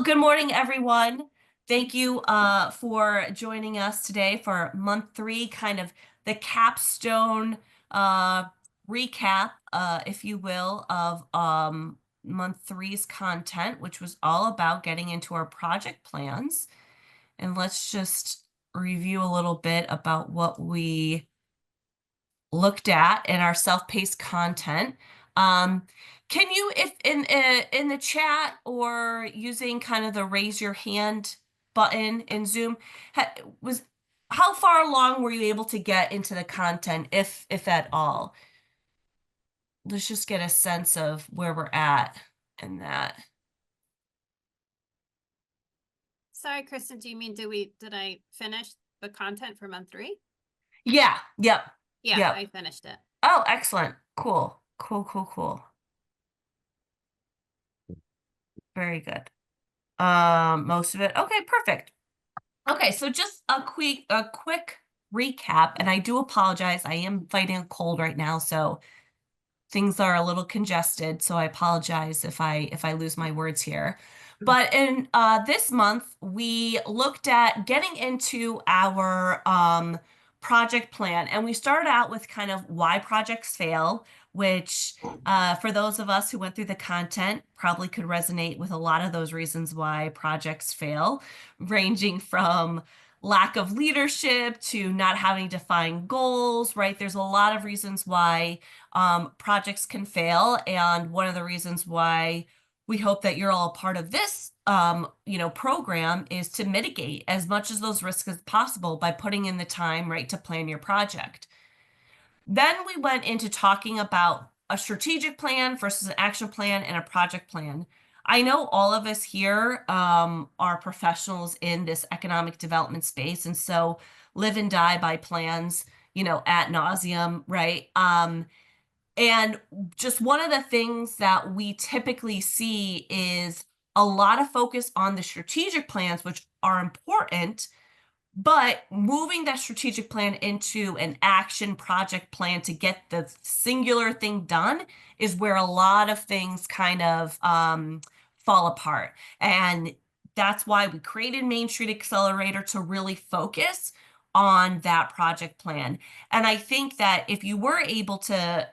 Good morning, everyone. Thank you for joining us today for month three, kind of the capstone uh, recap, if you will, of month three's content, which was all about getting into our project plans. And let's just review a little bit about what we looked at in our self-paced content. Um, can you, if in the chat or using kind of the raise your hand button in Zoom, ha, was how far along were you able to get into the content, if at all? Let's just get a sense of where we're at in that. Sorry, Kristen, do you mean did I finish the content for month 3? Yeah, yep, Yeah, yep. I finished it. Oh, excellent. Cool, cool, cool, cool. Very good. Most of it. Okay, perfect. Okay, so just a quick recap, and I do apologize. I am fighting a cold right now, so things are a little congested, so I apologize if I lose my words here. But in this month, we looked at getting into our project plan, and we started out with kind of why projects fail, which for those of us who went through the content probably could resonate with a lot of those reasons why projects fail, ranging from lack of leadership to not having defined goals, right? There's a lot of reasons why projects can fail. And one of the reasons why we hope that you're all a part of this, program is to mitigate as much of those risks as possible by putting in the time, right, to plan your project. Then we went into talking about a strategic plan versus an action plan and a project plan. I know all of us here are professionals in this economic development space, and so live and die by plans, ad nauseum, right? And just one of the things that we typically see is a lot of focus on the strategic plans, which are important, but moving that strategic plan into an action project plan to get the singular thing done is where a lot of things kind of fall apart. And that's why we created Main Street Accelerator to really focus on that project plan. And I think that if you were able to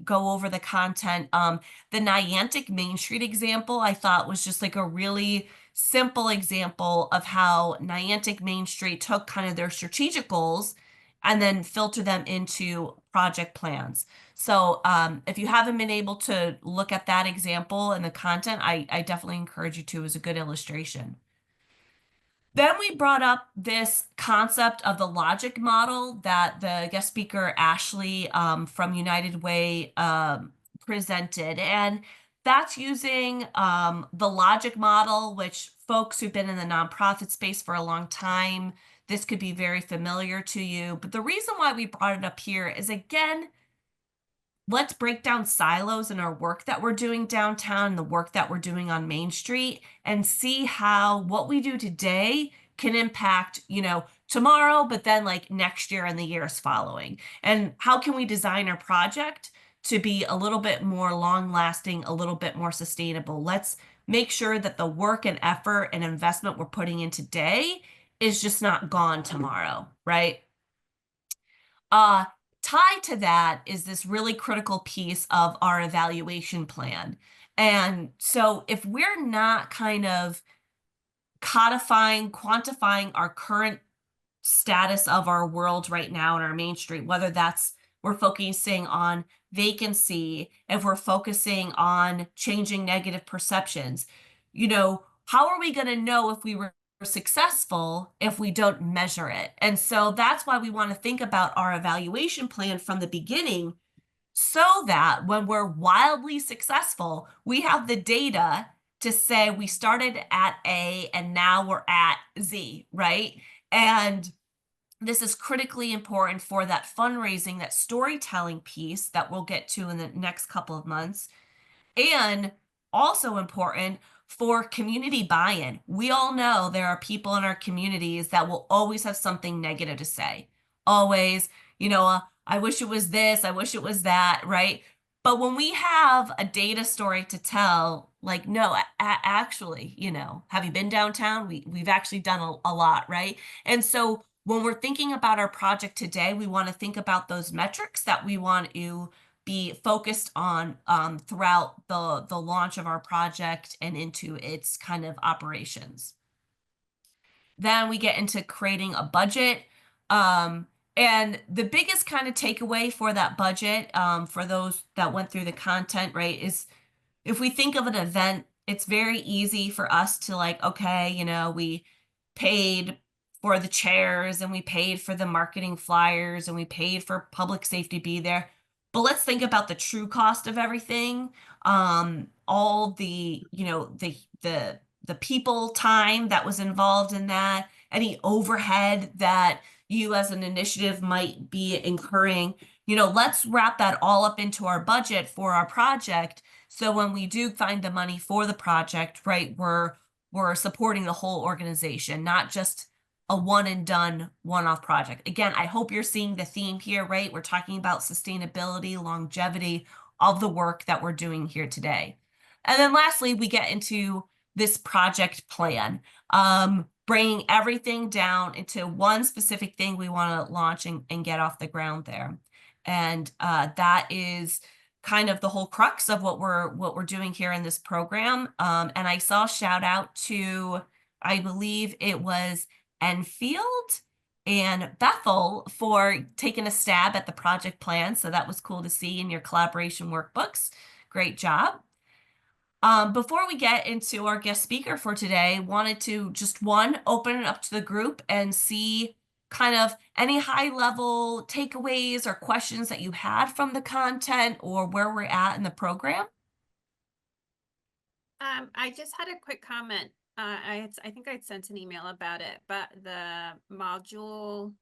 go over the content, the Niantic Main Street example, I thought was just like a really simple example of how Niantic Main Street took kind of their strategic goals and then filter them into project plans. So if you haven't been able to look at that example and the content, I definitely encourage you to. It was a good illustration. Then we brought up this concept of the logic model that the guest speaker Ashley from United Way presented. And that's using the logic model, which folks who've been in the nonprofit space for a long time, this could be very familiar to you. But the reason why we brought it up here is, again, let's break down silos in our work that we're doing downtown and the work that we're doing on Main Street and see how what we do today can impact, tomorrow, but then like next year and the years following. And how can we design our project to be a little bit more long lasting, a little bit more sustainable? Let's make sure that the work and effort and investment we're putting in today is just not gone tomorrow, right? Tied to that is this really critical piece of our evaluation plan. And so if we're not kind of codifying, quantifying our current status of our world right now in our Main Street, whether that's we're focusing on vacancy, if we're focusing on changing negative perceptions, how are we going to know if we were successful if we don't measure it? And so that's why we want to think about our evaluation plan from the beginning so that when we're wildly successful, we have the data to say we started at A and now we're at Z, right? And this is critically important for that fundraising, that storytelling piece that we'll get to in the next couple of months, and also important for community buy-in. We all know there are people in our communities that will always have something negative to say. Always, I wish it was this, I wish it was that, right? But when we have a data story to tell, Like, no, actually, have you been downtown? We've actually done a lot, right? And so when we're thinking about our project today, we want to think about those metrics that we want to be focused on throughout the launch of our project and into its kind of operations. Then we get into creating a budget. Um, and the biggest kind of takeaway for that budget, for those that went through the content, right, is if we think of an event, it's very easy for us to like, okay, we paid for the chairs and we paid for the marketing flyers and we paid for public safety to be there. But let's think about the true cost of everything. All the, the people time that was involved in that, any overhead that you as an initiative might be incurring, let's wrap that all up into our budget for our project. So when we do find the money for the project, right, we're supporting the whole organization, not just a one and done one-off project. Again, I hope you're seeing the theme here, right? We're talking about sustainability, longevity of the work that we're doing here today. And then lastly, we get into this project plan, bringing everything down into one specific thing we want to launch and get off the ground there. And that is kind of the whole crux of what we're doing here in this program. And I saw shout out to, I believe it was Enfield and Bethel for taking a stab at the project plan. So that was cool to see in your collaboration workbooks. Great job. Before we get into our guest speaker for today, wanted to just open it up to the group and see kind of any high level takeaways or questions that you had from the content or where we're at in the program. I just had a quick comment. I think I'd sent an email about it, but the module,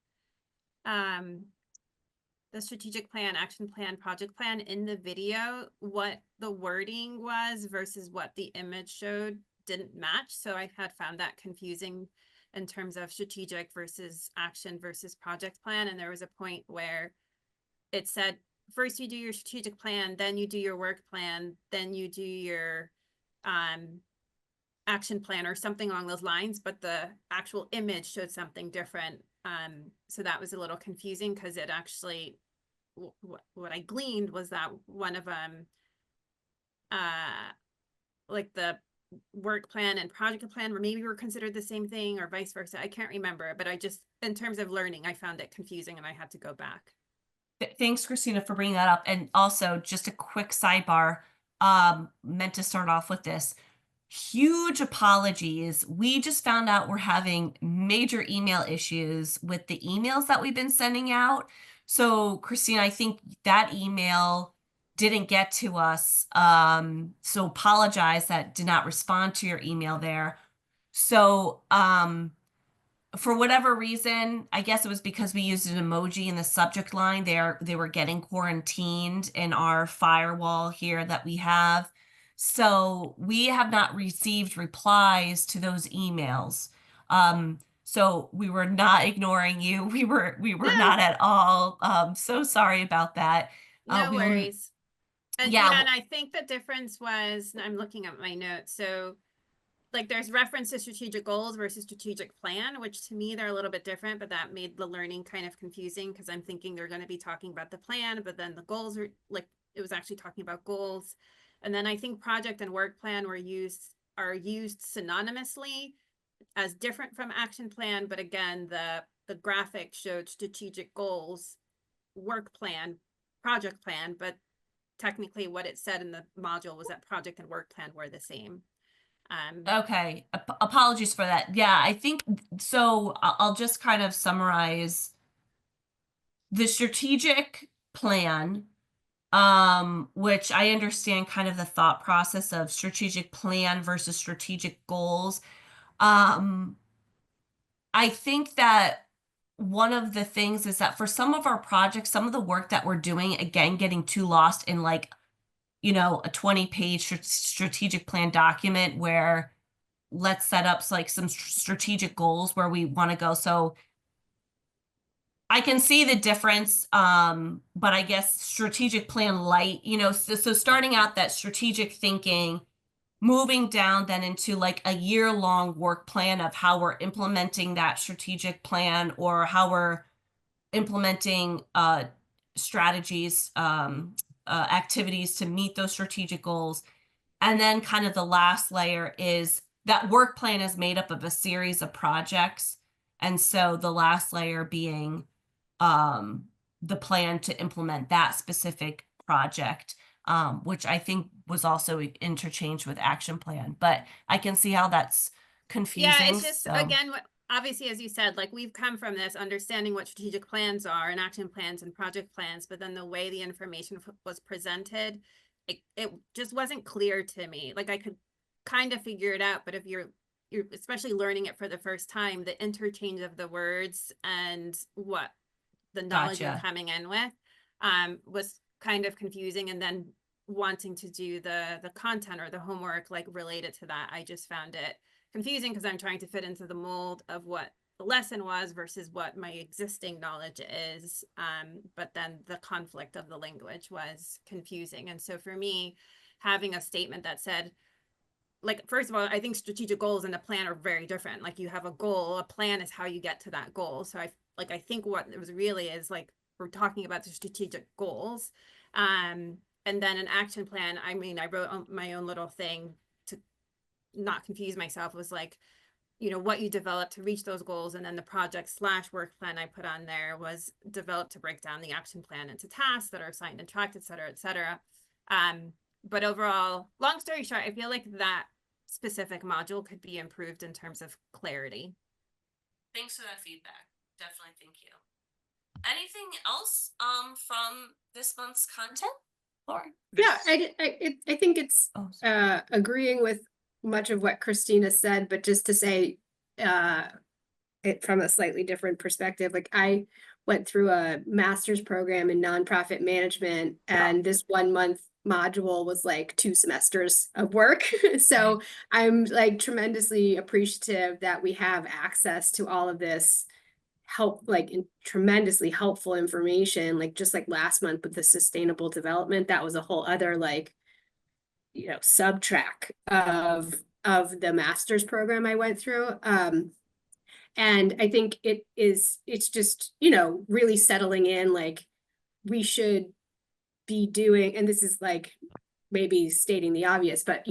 the strategic plan, action plan, project plan in the video, what the wording was versus what the image showed didn't match. So I had found that confusing in terms of strategic versus action versus project plan. And there was a point where it said, first you do your strategic plan, then you do your work plan, then you do your action plan or something along those lines, but the actual image showed something different. So that was a little confusing because it actually, what I gleaned was that one of them, like the work plan and project plan, or maybe were considered the same thing or vice versa. I can't remember, but I just, in terms of learning, I found it confusing and I had to go back. Thanks, Christina, for bringing that up. And also, just a quick sidebar, meant to start off with this. Huge apologies. We just found out we're having major email issues with the emails that we've been sending out. So, Christina, I think that email didn't get to us. So apologize that did not respond to your email there. So, for whatever reason, I guess it was because we used an emoji in the subject line. They were getting quarantined in our firewall here that we have. So we have not received replies to those emails. So we were not ignoring you. We were not at all. So sorry about that. No We will, worries. And yeah. yeah, and I think the difference was, I'm looking at my notes. So like there's reference to strategic goals versus strategic plan, which to me they're a little bit different, but that made the learning kind of confusing because I'm thinking they're going to be talking about the plan, but then the goals are like, it was actually talking about goals. And then I think project and work plan are used synonymously as different from action plan, but again, the graphic showed strategic goals, work plan, project plan, but technically what it said in the module was that project and work plan were the same. Okay, apologies for that. Yeah, I think so. I'll just kind of summarize the strategic plan, which I understand kind of the thought process of strategic plan versus strategic goals. Um, I think that one of the things is that for some of our projects, some of the work that we're doing, again, getting too lost in like, a 20-page strategic plan document where let's set up like some strategic goals where we want to go. So I can see the difference, but I guess strategic plan light, so starting out that strategic thinking moving down then into like a year-long work plan of how we're implementing that strategic plan or how we're implementing strategies, activities to meet those strategic goals. And then kind of the last layer is that work plan is made up of a series of projects. And so the last layer being um, the plan to implement that specific project, which I think was also interchanged with action plan. But I can see how that's Yeah, confusing. it's just So again what obviously as you said, like we've come from this understanding what strategic plans are and action plans and project plans, but then the way the information was presented, it just wasn't clear to me. Like I could kind of figure it out, but if you're especially learning it for the first time, the interchange of the words and what the knowledge you're gotcha. coming in with was kind of confusing, and then wanting to do the content or the homework like related to that, I just found it confusing because I'm trying to fit into the mold of what the lesson was versus what my existing knowledge is. But then the conflict of the language was confusing, and so for me, having a statement that said, like, first of all, I think strategic goals and a plan are very different. Like you have a goal, a plan is how you get to that goal. So I think what it was really is like we're talking about the strategic goals. And then an action plan, I mean, I wrote my own little thing to not confuse myself, was like, what you develop to reach those goals, and then the project/work plan I put on there was developed to break down the action plan into tasks that are assigned and tracked, et cetera, et cetera. But overall, long story short, I feel like that specific module could be improved in terms of clarity. Thanks for that feedback. Definitely thank you. Anything else from this month's content? Lauren? Yeah, I think it's Oh, agreeing with much of what Christina said, but just to say it from a slightly different perspective. Like I went through a master's program in nonprofit management, and this 1 month module was like 2 semesters of work. So I'm like tremendously appreciative that we have access to all of this help, like tremendously helpful information. Like just like last month with the sustainable development, that was a whole other like sub track of the master's program I went through. And I think it's just really settling in, like we should be doing, and this is like maybe stating the obvious, but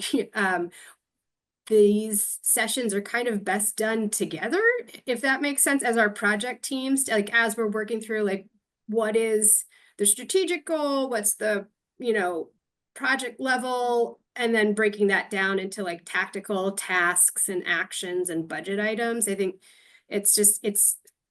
these sessions are kind of best done together, if that makes sense, as our project teams, like as we're working through like what is the strategic goal, what's the project level, and then breaking that down into like tactical tasks and actions and budget items. I think it's just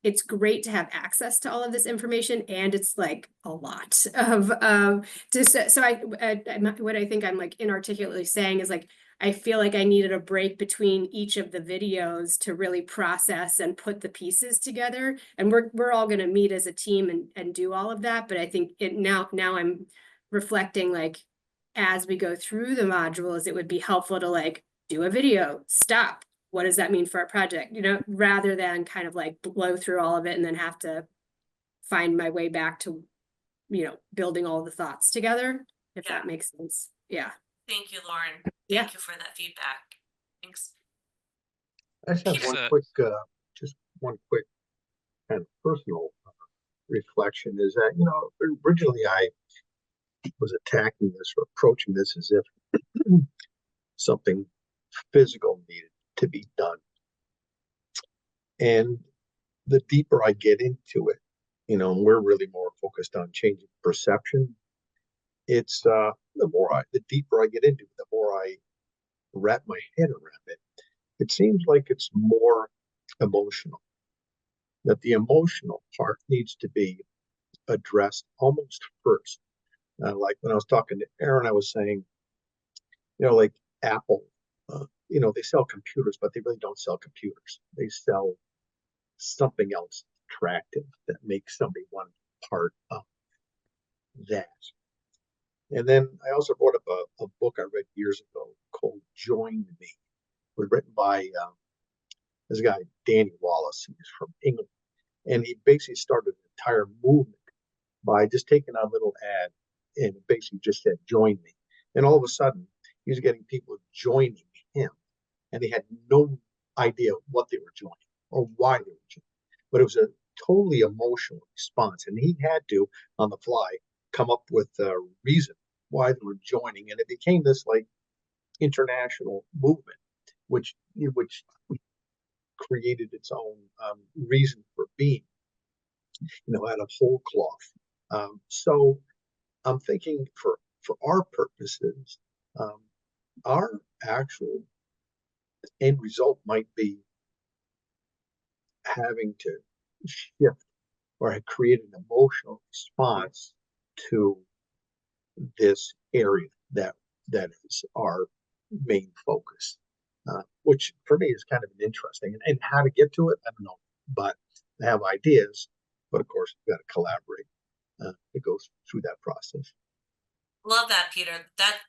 it's great to have access to all of this information, and it's like a lot of just so what I think I'm like inarticulately saying is like I feel like I needed a break between each of the videos to really process and put the pieces together. And we're all going to meet as a team and do all of that. But I think now I'm reflecting, like as we go through the modules, it would be helpful to like do a video, stop. What does that mean for our project? Rather than kind of like blow through all of it and then have to find my way back to, building all the thoughts together, if that makes sense. Yeah. thank you, Lauren. Yeah. Thank you for that feedback. Thanks. I just have Peter. just one quick kind of personal reflection is that, originally I was attacking this or approaching this as if something physical needed to be done. And the deeper I get into it, and we're really more focused on changing perception. It's the deeper I get into it, the more I wrap my head around it. It seems like it's more emotional, that the emotional part needs to be addressed almost first. Like when I was talking to Aaron, I was saying, like Apple, they sell computers, but they really don't sell computers. They sell something else attractive that makes somebody want part of that. And then I also brought up a book I read years ago called Join Me. It was written by this guy, Danny Wallace. He's from England. And he basically started an entire movement by just taking a little ad and basically just said, join me. And all of a sudden, he was getting people joining him, and they had no idea what they were joining or why they were joining. But it was a totally emotional response, and he had to, on the fly, come up with a reason why they were joining, and it became this like international movement, which created its own reason for being, out of whole cloth. So I'm thinking for our purposes, our actual end result might be having to shift or create an emotional response to this area that is our main focus, which for me is kind of an interesting. And how to get to it, I don't know, but I have ideas. But of course, we've got to collaborate to go through that process. Love that, Peter.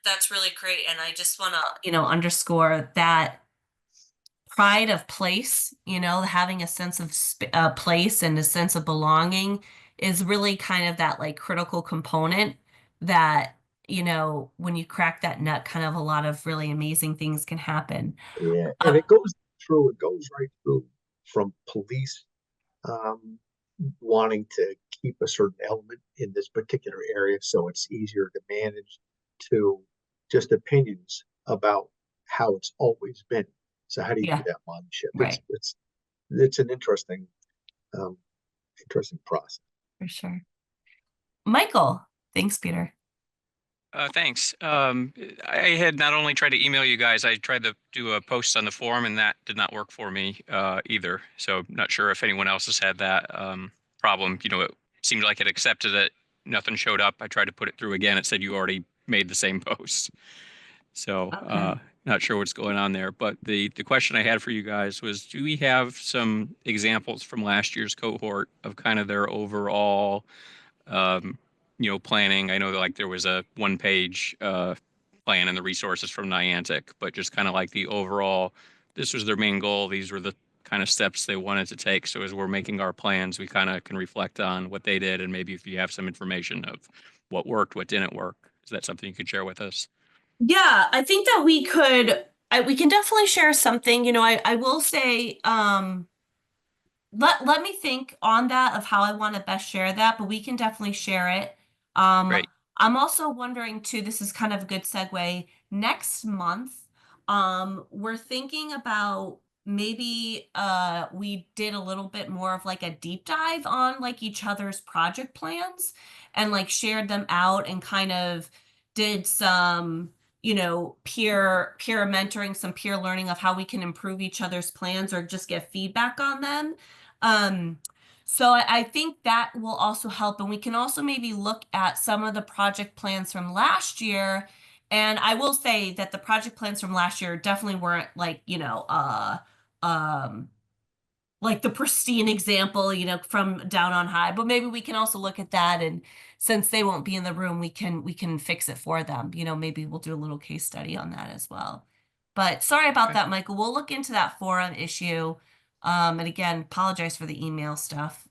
That's really great. And I just want to, underscore that pride of place, having a sense of place and a sense of belonging is really kind of that like critical component that, when you crack that nut, kind of a lot of really amazing things can happen. Yeah, and it goes right through from police wanting to keep a certain element in this particular area so it's easier to manage, to just opinions about how it's always been. So how do you do Yeah, that mind shift? right. It's an interesting process. For sure. Michael, thanks, Peter. Thanks. I had not only tried to email you guys, I tried to do a post on the forum, and that did not work for me either. So not sure if anyone else has had that problem. It seemed like it accepted it. Nothing showed up. I tried to put it through again. It said you already made the same post. So Okay. not sure what's going on there. But the question I had for you guys was, do we have some examples from last year's cohort of kind of their overall um, planning? I know that like there was a one-page plan and the resources from Niantic, but just kind of like the overall, this was their main goal. These were the kind of steps they wanted to take. So as we're making our plans, we kind of can reflect on what they did, and maybe if you have some information of what worked, what didn't work, is that something you could share with us? Yeah, I think that we can definitely share something. I will say, let me think on that of how I want to best share that, but we can definitely share it. Great. I'm also wondering too, this is kind of a good segue. Next month, we're thinking about maybe we did a little bit more of like a deep dive on like each other's project plans and like shared them out and kind of did some peer mentoring, some peer learning of how we can improve each other's plans or just get feedback on them. So I think that will also help. And we can also maybe look at some of the project plans from last year. And I will say that the project plans from last year definitely weren't like, um, like the pristine example, from down on high, but maybe we can also look at that. And since they won't be in the room, we can fix it for them. Maybe we'll do a little case study on that as well. But sorry about Okay. that, Michael. We'll look into that forum issue. And again, apologize for the email stuff.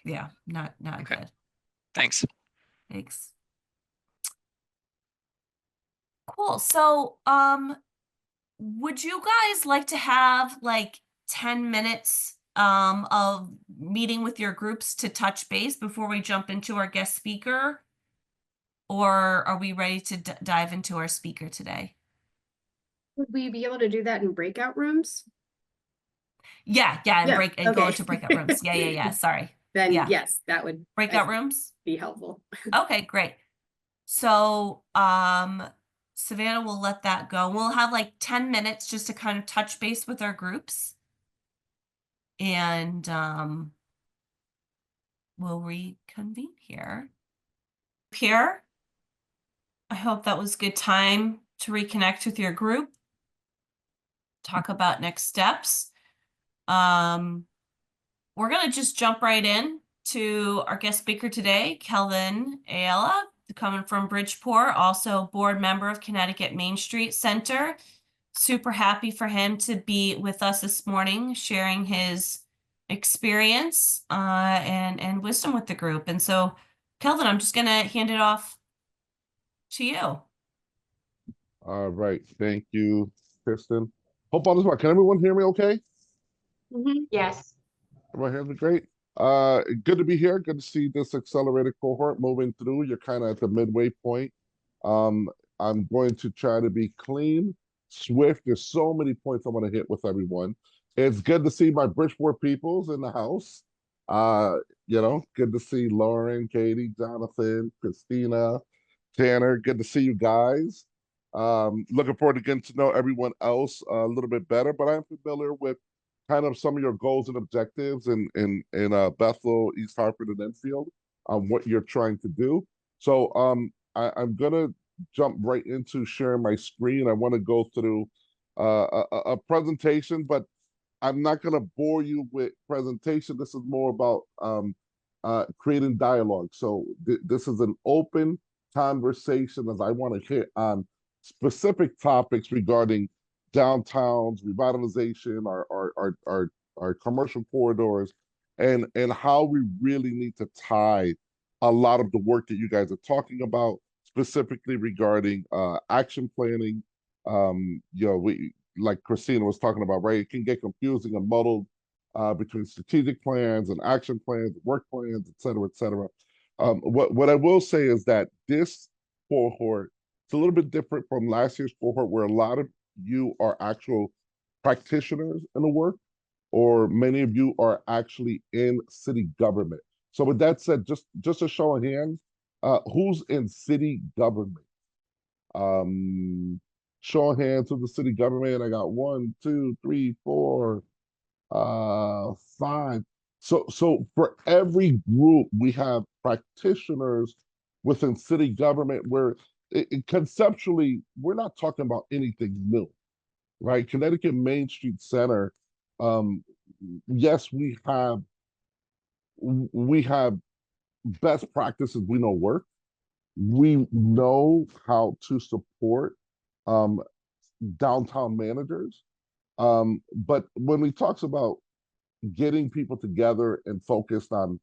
Yeah, not Okay. good. Thanks. Thanks. Cool. So, would you guys like to have like 10 minutes of meeting with your groups to touch base before we jump into our guest speaker? Or are we ready to dive into our speaker today? Would we be able to do that in breakout rooms? Yeah, and Yeah, go okay. into breakout rooms. Yeah. Sorry. Then Yeah. yes, that would Breakout rooms? be helpful. Okay, great. So, Savannah will let that go. We'll have like 10 minutes just to kind of touch base with our groups. And we'll reconvene here. Pierre, I hope that was a good time to reconnect with your group. Talk about next steps. We're gonna just jump right in to our guest speaker today, Kelvin Ayala, coming from Bridgeport, also board member of Connecticut Main Street Center. Super happy for him to be with us this morning, sharing his experience and wisdom with the group. And so, Kelvin, I'm just gonna hand it off to you. All right, thank you, Kristen. Hope all is well. Can everyone hear me okay? Yes. Everyone hear me great? Good to be here. Good to see this accelerated cohort moving through. You're kind of at the midway point. Um, I'm going to try to be clean, swift. There's so many points I want to hit with everyone. It's good to see my Bridgeport peoples in the house. Good to see Lauren, Katie, Jonathan, Christina, Tanner. Good to see you guys. Looking forward to getting to know everyone else a little bit better, but I'm familiar with kind of some of your goals and objectives in Bethel, East Hartford, and Enfield on what you're trying to do. So I'm gonna jump right into sharing my screen. I want to go through a presentation, but I'm not going to bore you with presentation. This is more about creating dialogue. So this is an open conversation as I want to hit on specific topics regarding downtowns, revitalization, our commercial corridors, and how we really need to tie a lot of the work that you guys are talking about, specifically regarding action planning. We like Christina was talking about, right? It can get confusing and muddled between strategic plans and action plans, work plans, et cetera, et cetera. What I will say is that this cohort it's a little bit different from last year's cohort, where a lot of you are actual practitioners in the work, or many of you are actually in city government. So with that said, just a show of hands, who's in city government? Um, Show of hands to the city government. I got 1, 2, 3, 4, 5. So for every group, we have practitioners within city government where conceptually, we're not talking about anything new, right? Connecticut Main Street Center, yes, we have best practices we know work. We know how to support um, downtown managers. But when we talks about getting people together and focused on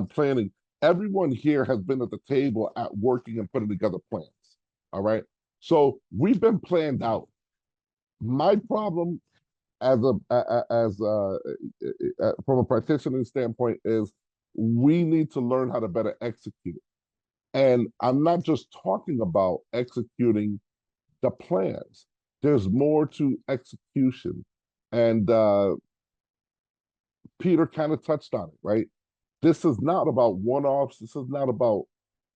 planning, everyone here has been at the table at working and putting together plans. All right. So we've been planned out. My problem from a practitioner standpoint is we need to learn how to better execute. And I'm not just talking about executing the plans. There's more to execution. And Peter kind of touched on it, right? This is not about one-offs. This is not about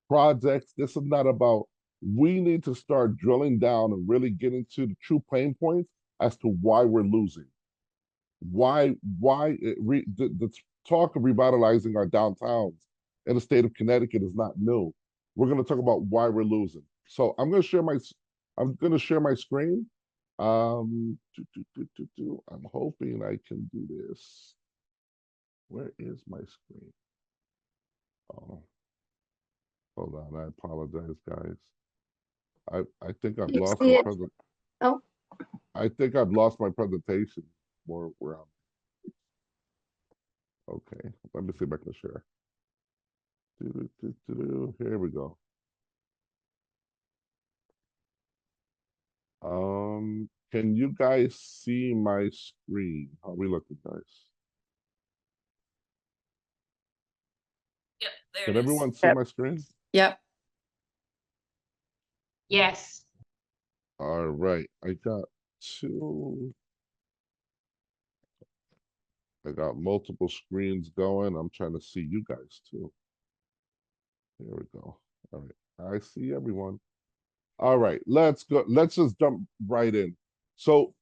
projects. This is not about, we need to start drilling down and really getting to the true pain points as to why we're losing. The talk of revitalizing our downtowns in the state of Connecticut is not new. We're going to talk about why we're losing. So I'm going to share my screen. I'm hoping I can do this. Where is my screen? Oh, hold on. I apologize, guys. I think I've You lost see my it? present. Oh. I think I've lost my presentation. Where I'm. Okay, let me see if I can share. Here we go. Can you guys see my screen? How are we looking, guys? Yep, there Can it is. everyone see Yep. my screen? Yep. Yes. All right, I got two. I got multiple screens going. I'm trying to see you guys too. There we go. All right, I see everyone. All right, let's go. Let's just jump right in. So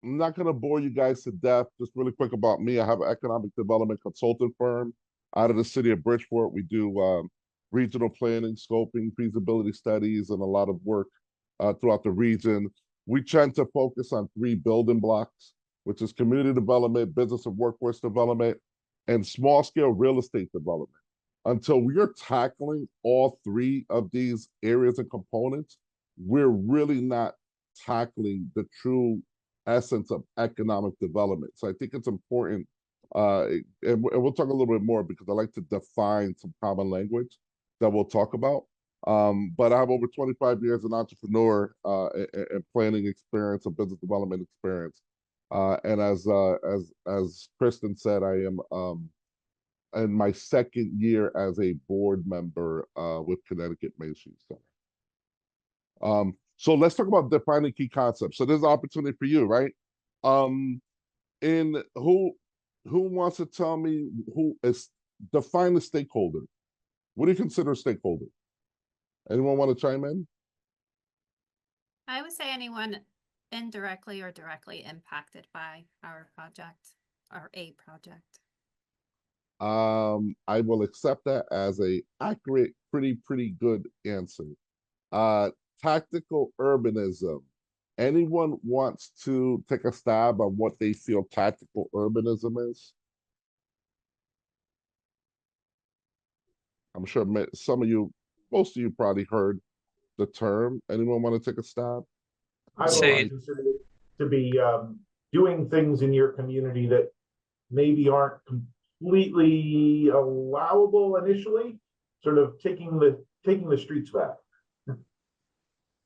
I'm not going to bore you guys to death. Just really quick about me. I have an economic development consultant firm out of the city of Bridgeport. We do regional planning, scoping, feasibility studies, and a lot of work throughout the region. We tend to focus on 3 building blocks, which is community development, business and workforce development, and small scale real estate development. Until we are tackling all 3 of these areas and components, we're really not tackling the true essence of economic development. So I think it's important, and we'll talk a little bit more because I like to define some common language that we'll talk about. But I have over 25 years in entrepreneur and planning experience and business development experience. And as Kristen said, I am in my second year as a board member with Connecticut Main Street Center. So let's talk about defining key concepts. So there's an opportunity for you, right? In who wants to tell me who is define a stakeholder? What do you consider a stakeholder? Anyone want to chime in? I would say anyone indirectly or directly impacted by our project or a project. I will accept that as a accurate, pretty good answer. Tactical urbanism. Anyone wants to take a stab on what they feel tactical urbanism is? I'm sure some of you, most of you probably heard the term. Anyone want to take a stab? I've Say always it. considered it to be doing things in your community that maybe aren't completely allowable initially, sort of taking the streets back.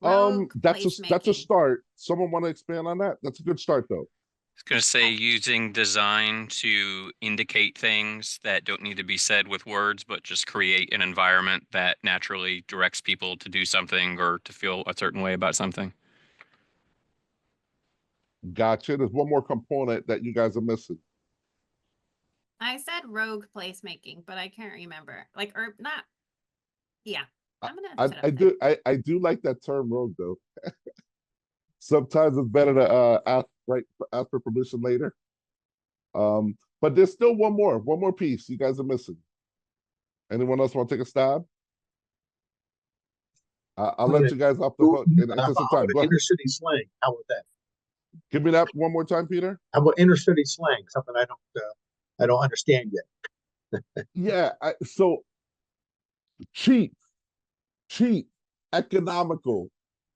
Rogue That's a placemaking. start. Someone want to expand on that? That's a good start though. I was going to say using design to indicate things that don't need to be said with words, but just create an environment that naturally directs people to do something or to feel a certain way about something. Gotcha. There's one more component that you guys are missing. I said rogue placemaking, but I can't remember. Like, or not. Yeah, I'm gonna shut up then. I do like that term rogue though. Sometimes it's better to ask for permission later. But there's still one more piece you guys are missing. Anyone else want to take a stab? I'll let you guys off the hook in the interest of time. Go ahead. Inner city slang. How about that? Give me that one more time, Peter. How about inner city slang? Something I don't understand yet. Yeah, so cheap, economical,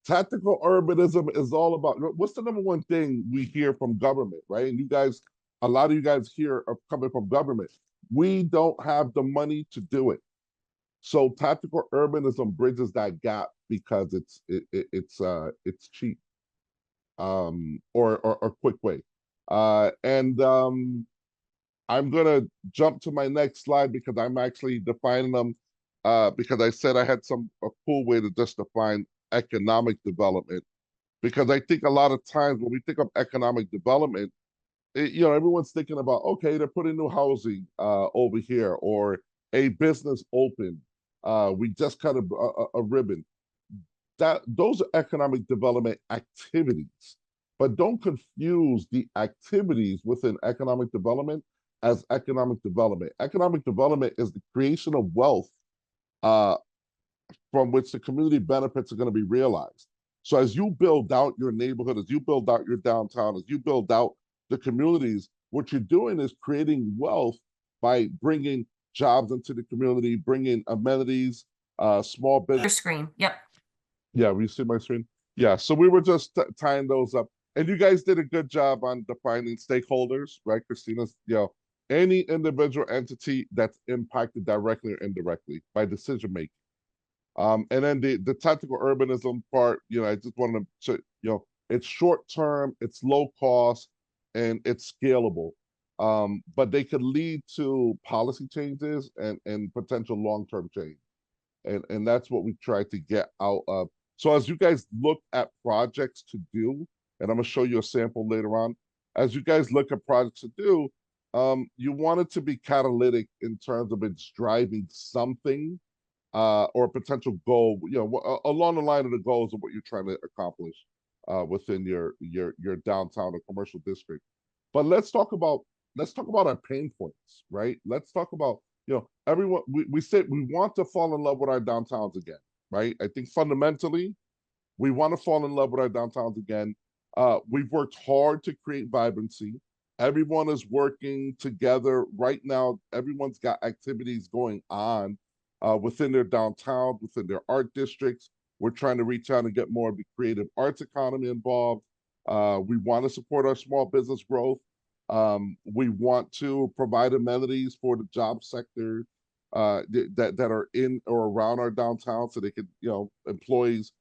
tactical urbanism is all about what's the number one thing we hear from government, right? And you guys, a lot of you guys here are coming from government. We don't have the money to do it. So tactical urbanism bridges that gap because it's cheap, or quick way. And I'm gonna jump to my next slide because I'm actually defining them because I said I had a cool way to just define economic development. Because I think a lot of times when we think of economic development, everyone's thinking about, okay, they're putting new housing over here or a business open. We just cut a ribbon. Those are economic development activities, but don't confuse the activities within economic development as economic development. Economic development is the creation of wealth from which the community benefits are going to be realized. So as you build out your neighborhood, as you build out your downtown, as you build out the communities, what you're doing is creating wealth by bringing jobs into the community, bringing amenities, small business. Your screen. Yep. Yeah, will you see my screen? Yeah, so we were just tying those up. And you guys did a good job on defining stakeholders, right, Christina's, any individual entity that's impacted directly or indirectly by decision making. And then the tactical urbanism part, I just wanted to, it's short term, it's low cost, and it's scalable. But they could lead to policy changes and potential long-term change. And that's what we try to get out of. So as you guys look at projects to do, and I'm gonna show you a sample later on, as you guys look at projects to do, you want it to be catalytic in terms of it's driving something or a potential goal, along the line of the goals of what you're trying to accomplish within your downtown or commercial district. But let's talk about our pain points, right? Let's talk about, everyone, we said we want to fall in love with our downtowns again, right? I think fundamentally, we want to fall in love with our downtowns again. We've worked hard to create vibrancy. Everyone is working together right now. Everyone's got activities going on within their downtown, within their art districts. We're trying to reach out and get more of the creative arts economy involved. We want to support our small business growth. We want to provide amenities for the job sector. that are in or around our downtown, so they can, employees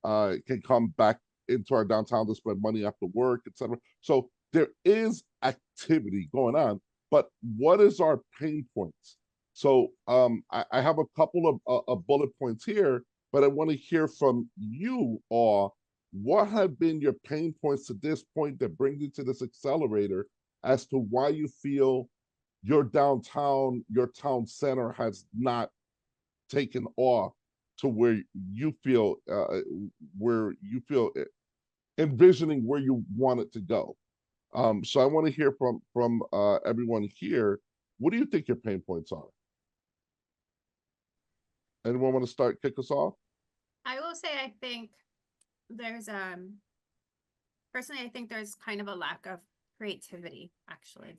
can come back into our downtown to spend money after work, etc. So there is activity going on, but what is our pain points? So I have a couple of bullet points here, but I want to hear from you all. What have been your pain points to this point that brings you to this accelerator as to why you feel your downtown, your town center has not taken off to where you feel envisioning where you want it to go. So I want to hear from everyone here. What do you think your pain points are? Anyone want to kick us off? I will say, I think there's, personally, I think there's kind of a lack of creativity, actually,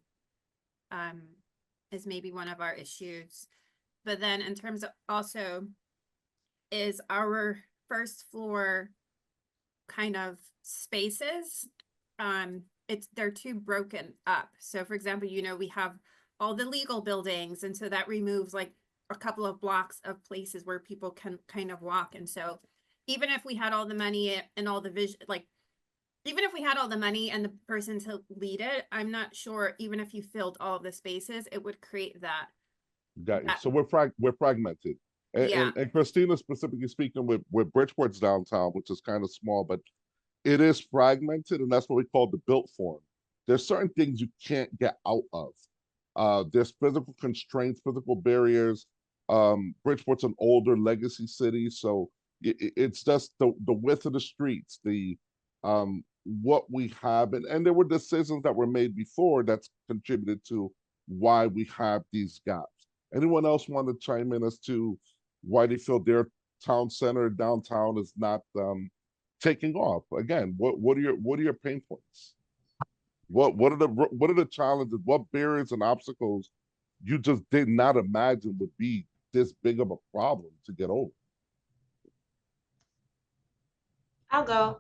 is maybe one of our issues. But then in terms of also, is our first floor kind of spaces, they're too broken up. So for example, we have all the legal buildings, and so that removes like a couple of blocks of places where people can kind of walk. And so even if we had all the money and all the vision, like even if we had all the money and the person to lead it, I'm not sure even if you filled all of the spaces, it would create that. Got you. So we're fragmented. And Christina, specifically speaking, with Bridgeport's downtown, which is kind of small, but it is fragmented, and that's what we call the built form. There's certain things you can't get out of. There's physical constraints, physical barriers. Bridgeport's an older legacy city, so it's just the width of the streets, the what we have, and there were decisions that were made before that's contributed to why we have these gaps. Anyone else want to chime in as to why they feel their town center downtown is not taking off? Again, what are your pain points? What are the challenges? What barriers and obstacles you just did not imagine would be this big of a problem to get over? I'll go.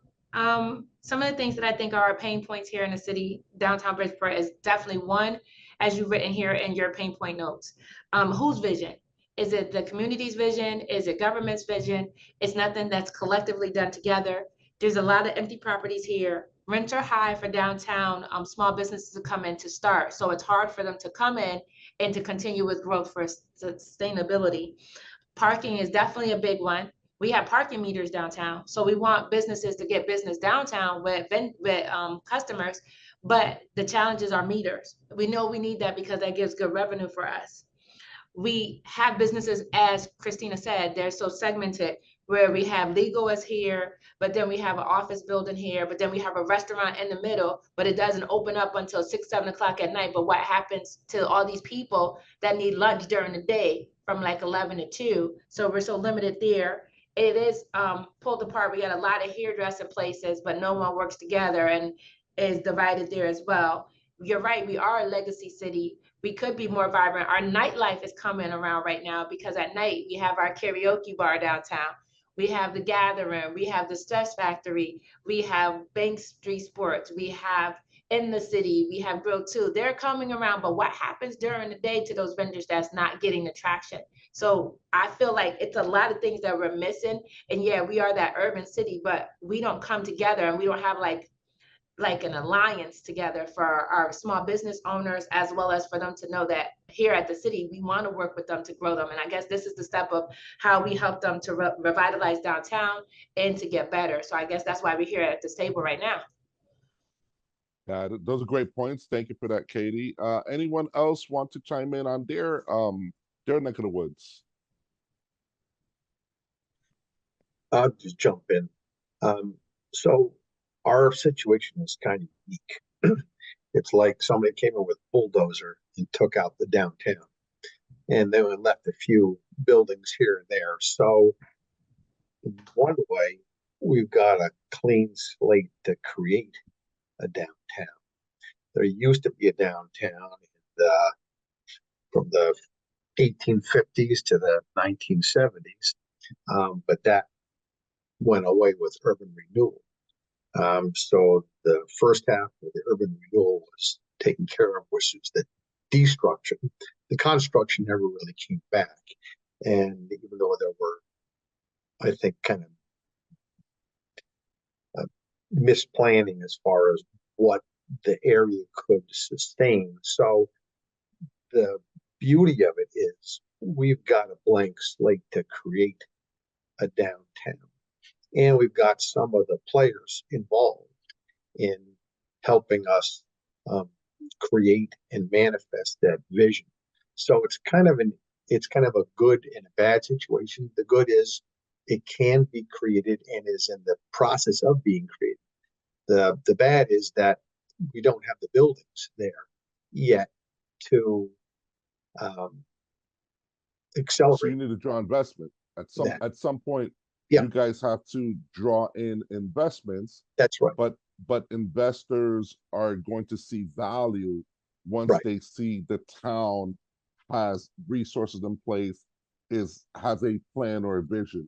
Some of the things that I think are our pain points here in the city, downtown Bridgeport, is definitely one, as you've written here in your pain point notes. Whose vision? Is it the community's vision? Is it government's vision? It's nothing that's collectively done together. There's a lot of empty properties here. Rents are high for downtown small businesses to come in to start. So it's hard for them to come in and to continue with growth for sustainability. Parking is definitely a big one. We have parking meters downtown, so we want businesses to get business downtown with customers, but the challenges are meters. We know we need that because that gives good revenue for us. We have businesses, as Christina said, they're so segmented, where we have legal is here, but then we have an office building here, but then we have a restaurant in the middle, but it doesn't open up until 6, 7 o'clock at night. But what happens to all these people that need lunch during the day from like 11 to 2? So we're so limited there. It is pulled apart. We got a lot of hairdressing places, but no one works together and is divided there as well. You're right, we are a legacy city. We could be more vibrant. Our nightlife is coming around right now because at night we have our karaoke bar downtown. We have the Gathering, we have the Stress Factory, we have Bank Street Sports, we have in the city, we have Grill 2. They're coming around, but what happens during the day to those vendors that's not getting the traction? So I feel like it's a lot of things that we're missing. And yeah, we are that urban city, but we don't come together and we don't have like an alliance together for our small business owners, as well as for them to know that here at the city, we want to work with them to grow them. And I guess this is the step of how we help them to revitalize downtown and to get better. So I guess that's why we're here at this table right now. Yeah, those are great points. Thank you for that, Katie. Anyone else want to chime in on their neck of the woods? I'll just jump in. So our situation is kind of unique. It's like somebody came in with a bulldozer and took out the downtown, and then left a few buildings here and there. So in one way, we've got a clean slate to create a downtown. There used to be a downtown from the 1850s to the 1970s, but that went away with urban renewal. So the first half of the urban renewal was taken care of, which is the destruction. the construction never really came back. And even though there were, I think, kind of misplanning as far as what the area could sustain. So the beauty of it is we've got a blank slate to create a downtown. And we've got some of the players involved in helping us create and manifest that vision. So it's kind of a good and a bad situation. The good is it can be created and is in the process of being created. The bad is that we don't have the buildings there yet to So accelerate you need to draw investment that. at some point. Yeah. You guys have to draw in investments, That's right. but investors are going to see value once Right. they see the town has resources in place, has a plan or a vision.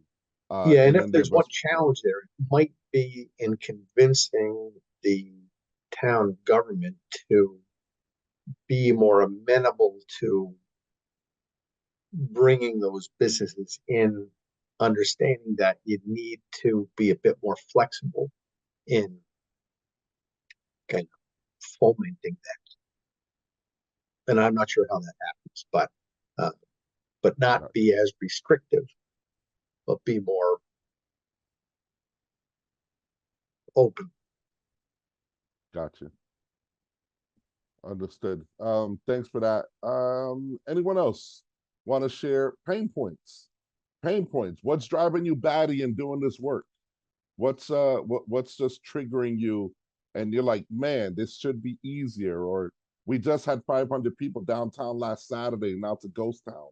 Yeah, and And if then the there's one investment. challenge there, it might be in convincing the town government to be more amenable to bringing those businesses in, understanding that you need to be a bit more flexible in kind of fomenting that. And I'm not sure how that happens, but not be as restrictive, but be more open. Gotcha. Understood. Thanks for that. Anyone else want to share pain points? Pain points. What's driving you batty in doing this work? What's just triggering you and you're like, man, this should be easier, or we just had 500 people downtown last Saturday, now it's a ghost town.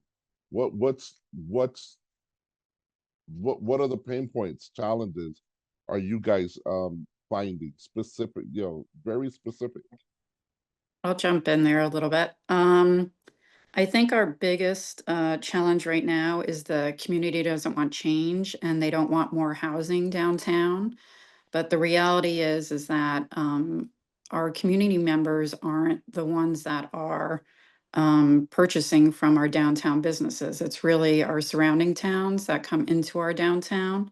What's what are the pain points, challenges are you guys finding specific, very specific? I'll jump in there a little bit. I think our biggest challenge right now is the community doesn't want change and they don't want more housing downtown. But the reality is that our community members aren't the ones that are purchasing from our downtown businesses. It's really our surrounding towns that come into our downtown.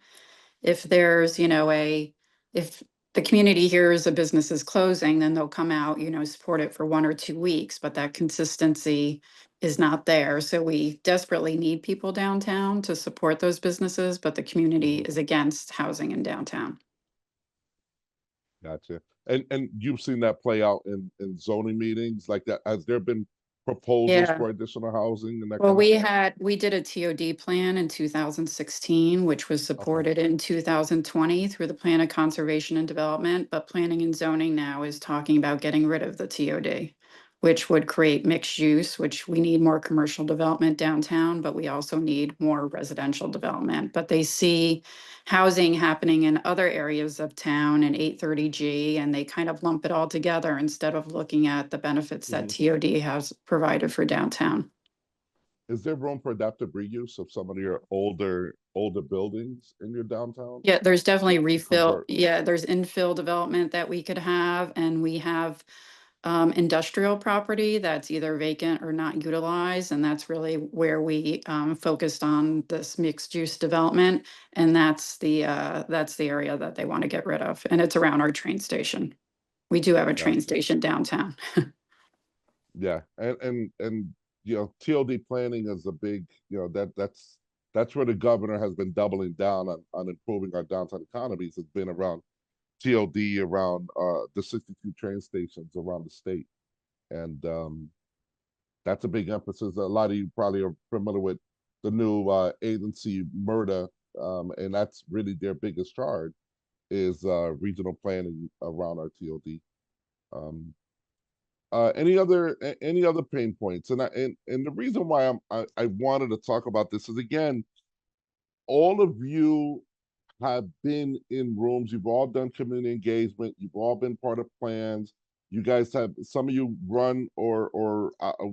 If there's, if the community hears a business is closing, then they'll come out, support it for 1 or 2 weeks, but that consistency is not there. So we desperately need people downtown to support those businesses, but the community is against housing in downtown. Gotcha. And you've seen that play out in zoning meetings like that. Has there been proposals Yeah. for additional housing and that Well, kind of we did a TOD plan in 2016, which was supported in 2020 through the Plan of Conservation and Development, but Planning and Zoning now is talking about getting rid of the TOD, which would create mixed use, which we need more commercial development downtown, but we also need more residential development. But they see housing happening in other areas of town in 830G, and they kind of lump it all together instead of looking at the benefits that TOD has provided for downtown. Is there room for adaptive reuse of some of your older buildings in your downtown? Yeah, there's definitely refill. convert. Yeah, there's infill development that we could have, and we have industrial property that's either vacant or not utilized, and that's really where we focused on this mixed use development, and that's the area that they want to get rid of, and it's around our train station. We do have a train Gotcha. station downtown. Yeah, and TOD planning is a big, that's where the governor has been doubling down on improving our downtown economies. Has been around TOD, around the 62 train stations around the state, and that's a big emphasis. A lot of you probably are familiar with the new agency MRDA, and that's really their biggest charge is regional planning around our TOD. Any other pain points? And the reason why I wanted to talk about this is, again, all of you have been in rooms. You've all done community engagement. You've all been part of plans. You guys have, some of you run or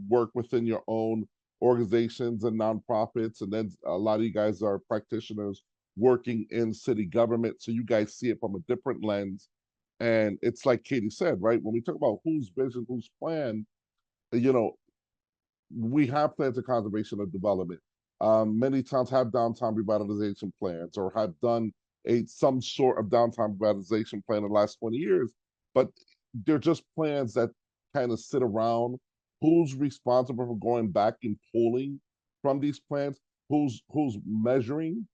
work within your own organizations and nonprofits, and then a lot of you guys are practitioners working in city government. So you guys see it from a different lens. And it's like Katie said, right? When we talk about whose vision, whose plan, you know, we have plans of conservation and development. Many towns have downtown revitalization plans or have done some sort of downtown revitalization plan in the last 20 years, but they're just plans that kind of sit around. Who's responsible for going back and pulling from these plans? Who's measuring?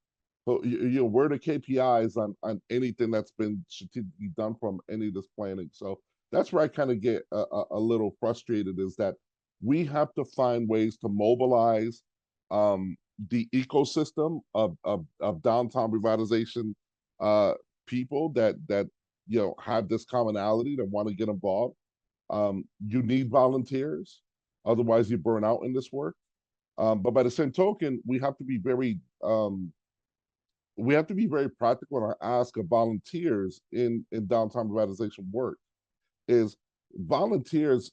So, where are the KPIs on anything that's been strategically done from any of this planning? So that's where I kind of get a little frustrated, is that we have to find ways to mobilize the ecosystem of downtown revitalization people that have this commonality, that want to get involved. You need volunteers, otherwise you burn out in this work. But by the same token, we have to be very practical in our ask of volunteers in downtown revitalization work. Is volunteers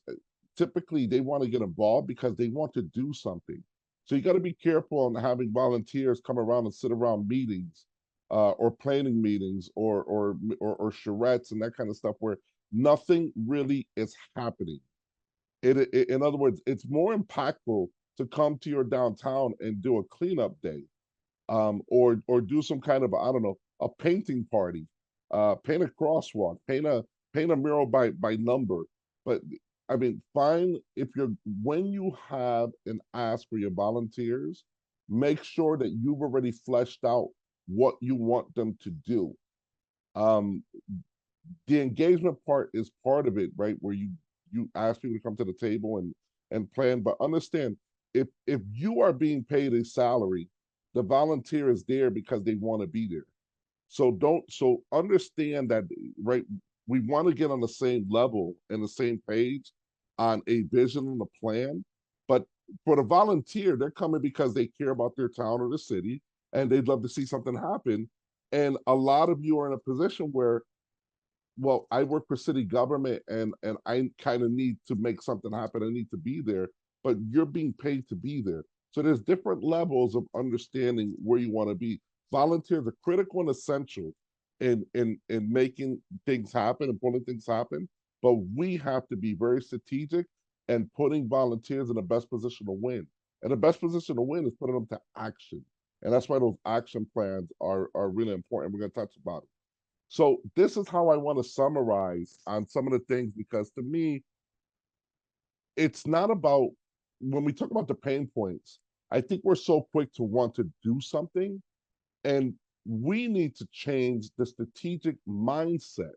typically, they want to get involved because they want to do something. So you got to be careful on having volunteers come around and sit around meetings, or planning meetings, or charrettes and that kind of stuff, where nothing really is happening. In other words, it's more impactful to come to your downtown and do a cleanup day, or do some kind of, I don't know, a painting party, paint a crosswalk, paint a mural by number. But I mean, when you have an ask for your volunteers, make sure that you've already fleshed out what you want them to do. The engagement part is part of it, right? Where you ask people to come to the table and plan, but understand, if you are being paid a salary, the volunteer is there because they want to be there. So understand that, right? We want to get on the same level and the same page on a vision and a plan. But for the volunteer, they're coming because they care about their town or the city, and they'd love to see something happen. And a lot of you are in a position where, well, I work for city government, and I kind of need to make something happen. I need to be there, but you're being paid to be there. So there's different levels of understanding where you want to be. Volunteers are critical and essential in making things happen and pulling things happen. But we have to be very strategic and putting volunteers in the best position to win. And the best position to win is putting them to action. And that's why those action plans are really important. We're going to touch about it. So this is how I want to summarize on some of the things, because to me, it's not about, when we talk about the pain points, I think we're so quick to want to do something, and we need to change the strategic mindset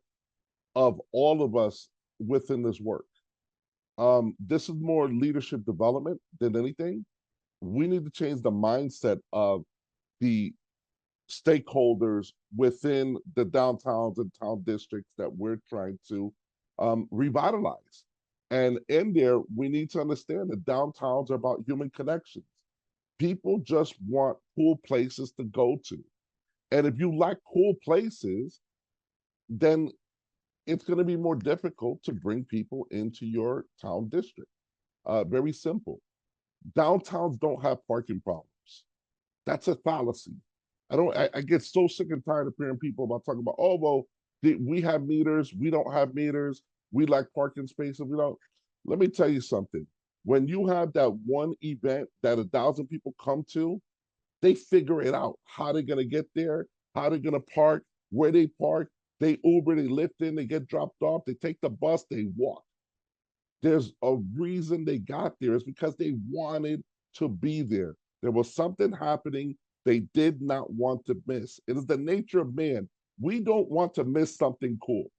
of all of us within this work. This is more leadership development than anything. We need to change the mindset of the stakeholders within the downtowns and town districts that we're trying to revitalize. And in there, we need to understand that downtowns are about human connections. People just want cool places to go to. And if you lack cool places, then it's going to be more difficult to bring people into your town district. Very simple. Downtowns don't have parking problems. That's a fallacy. I get so sick and tired of hearing people about talking about, oh, well, we have meters, we don't have meters, we lack parking spaces, we don't. Let me tell you something. When you have that one event that 1,000 people come to, they figure it out. How they're gonna get there, how they're gonna park, where they park, they Uber, they lift in, they get dropped off, they take the bus, they walk. There's a reason they got there. It's because they wanted to be there. There was something happening they did not want to miss. It is the nature of man. We don't want to miss something cool.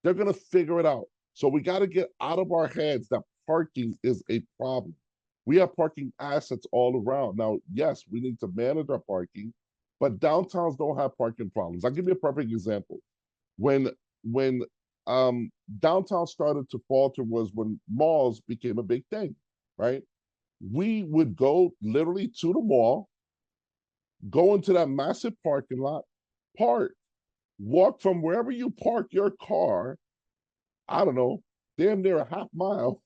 They're going to figure it out. So we got to get out of our heads that parking is a problem. We have parking assets all around. Now, yes, we need to manage our parking, but downtowns don't have parking problems. I'll give you a perfect example. When downtown started to falter was when malls became a big thing, right? We would go literally to the mall, go into that massive parking lot, park, walk from wherever you park your car, I don't know, damn near a half mile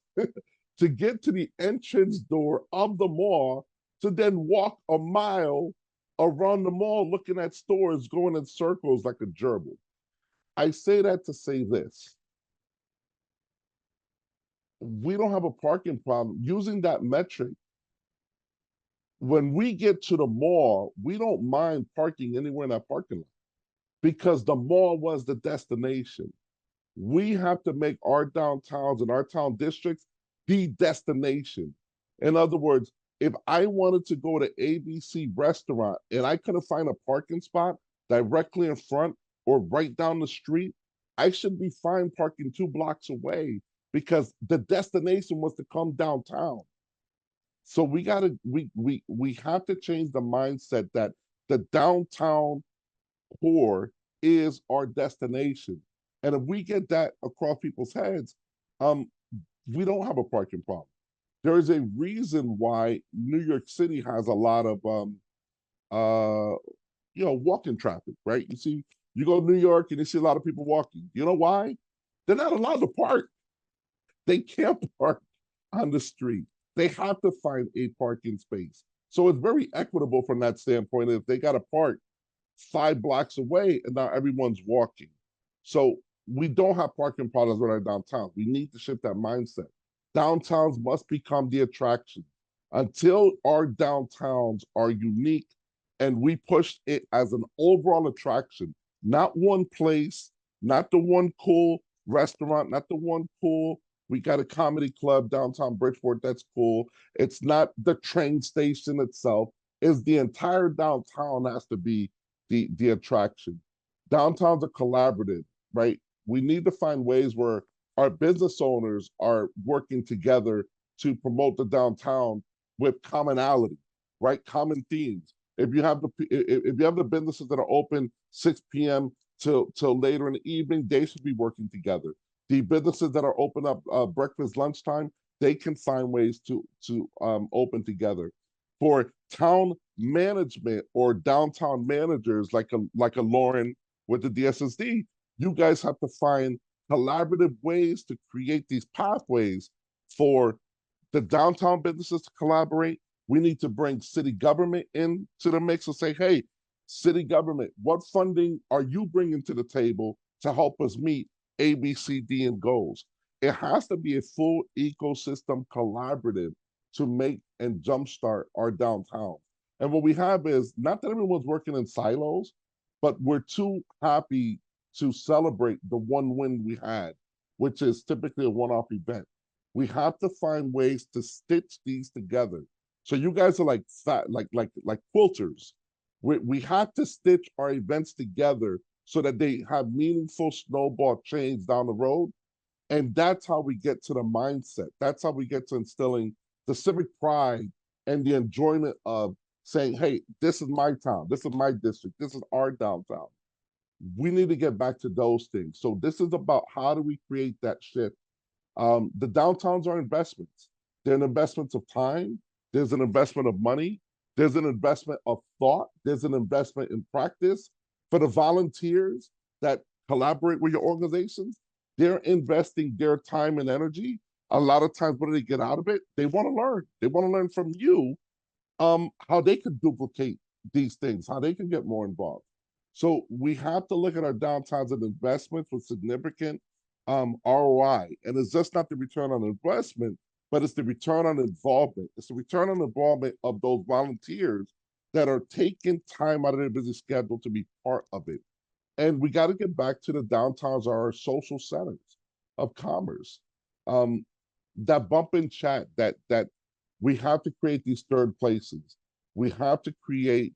to get to the entrance door of the mall, to then walk a mile around the mall looking at stores going in circles like a gerbil. I say that to say this. we don't have a parking problem. Using that metric, when we get to the mall, we don't mind parking anywhere in that parking lot because the mall was the destination. We have to make our downtowns and our town districts the destination. In other words, if I wanted to go to ABC restaurant and I couldn't find a parking spot directly in front or right down the street, I should be fine parking 2 blocks away because the destination was to come downtown. So we have to change the mindset that the downtown core is our destination. And if we get that across people's heads, we don't have a parking problem. There is a reason why New York City has a lot of walking traffic, right? You go to New York and you see a lot of people walking. You know why? They're not allowed to park. They can't park on the street. They have to find a parking space. So it's very equitable from that standpoint. If they got to park 5 blocks away and now everyone's walking. So we don't have parking problems with our downtown. We need to shift that mindset. Downtowns must become the attraction. Until our downtowns are unique and we push it as an overall attraction, not one place, not the one cool restaurant, not the one cool, we got a comedy club downtown Bridgeport, that's cool. It's not the train station itself, is the entire downtown has to be the attraction. Downtowns are collaborative, right? We need to find ways where our business owners are working together to promote the downtown with commonality, right? Common themes. If you have the businesses that are open 6 p.m. till later in the evening, they should be working together. The businesses that are open up breakfast, lunchtime, they can find ways to open together. For town management or downtown managers like a Lauren with the DSSD, you guys have to find collaborative ways to create these pathways for the downtown businesses to collaborate. We need to bring city government into the mix and say, hey, city government, what funding are you bringing to the table to help us meet A, B, C, D, and goals? It has to be a full ecosystem collaborative to make and jumpstart our downtown. And what we have is not that everyone's working in silos, but we're too happy to celebrate the one win we had, which is typically a one-off event. We have to find ways to stitch these together. So you guys are like quilters. We have to stitch our events together so that they have meaningful snowball chains down the road. And that's how we get to the mindset. That's how we get to instilling the civic pride and the enjoyment of saying, hey, this is my town, this is my district, this is our downtown. We need to get back to those things. So this is about how do we create that shift. The downtowns are investments. They're an investment of time. There's an investment of money. There's an investment of thought. There's an investment in practice. For the volunteers that collaborate with your organizations, they're investing their time and energy. A lot of times, what do they get out of it? They want to learn. They want to learn from you how they can duplicate these things, how they can get more involved. So we have to look at our downtowns and investments with significant ROI. And it's just not the return on investment, but it's the return on involvement. It's the return on involvement of those volunteers that are taking time out of their busy schedule to be part of it. And we got to get back to the downtowns are our social centers of commerce. That bump in chat that we have to create these third places. We have to create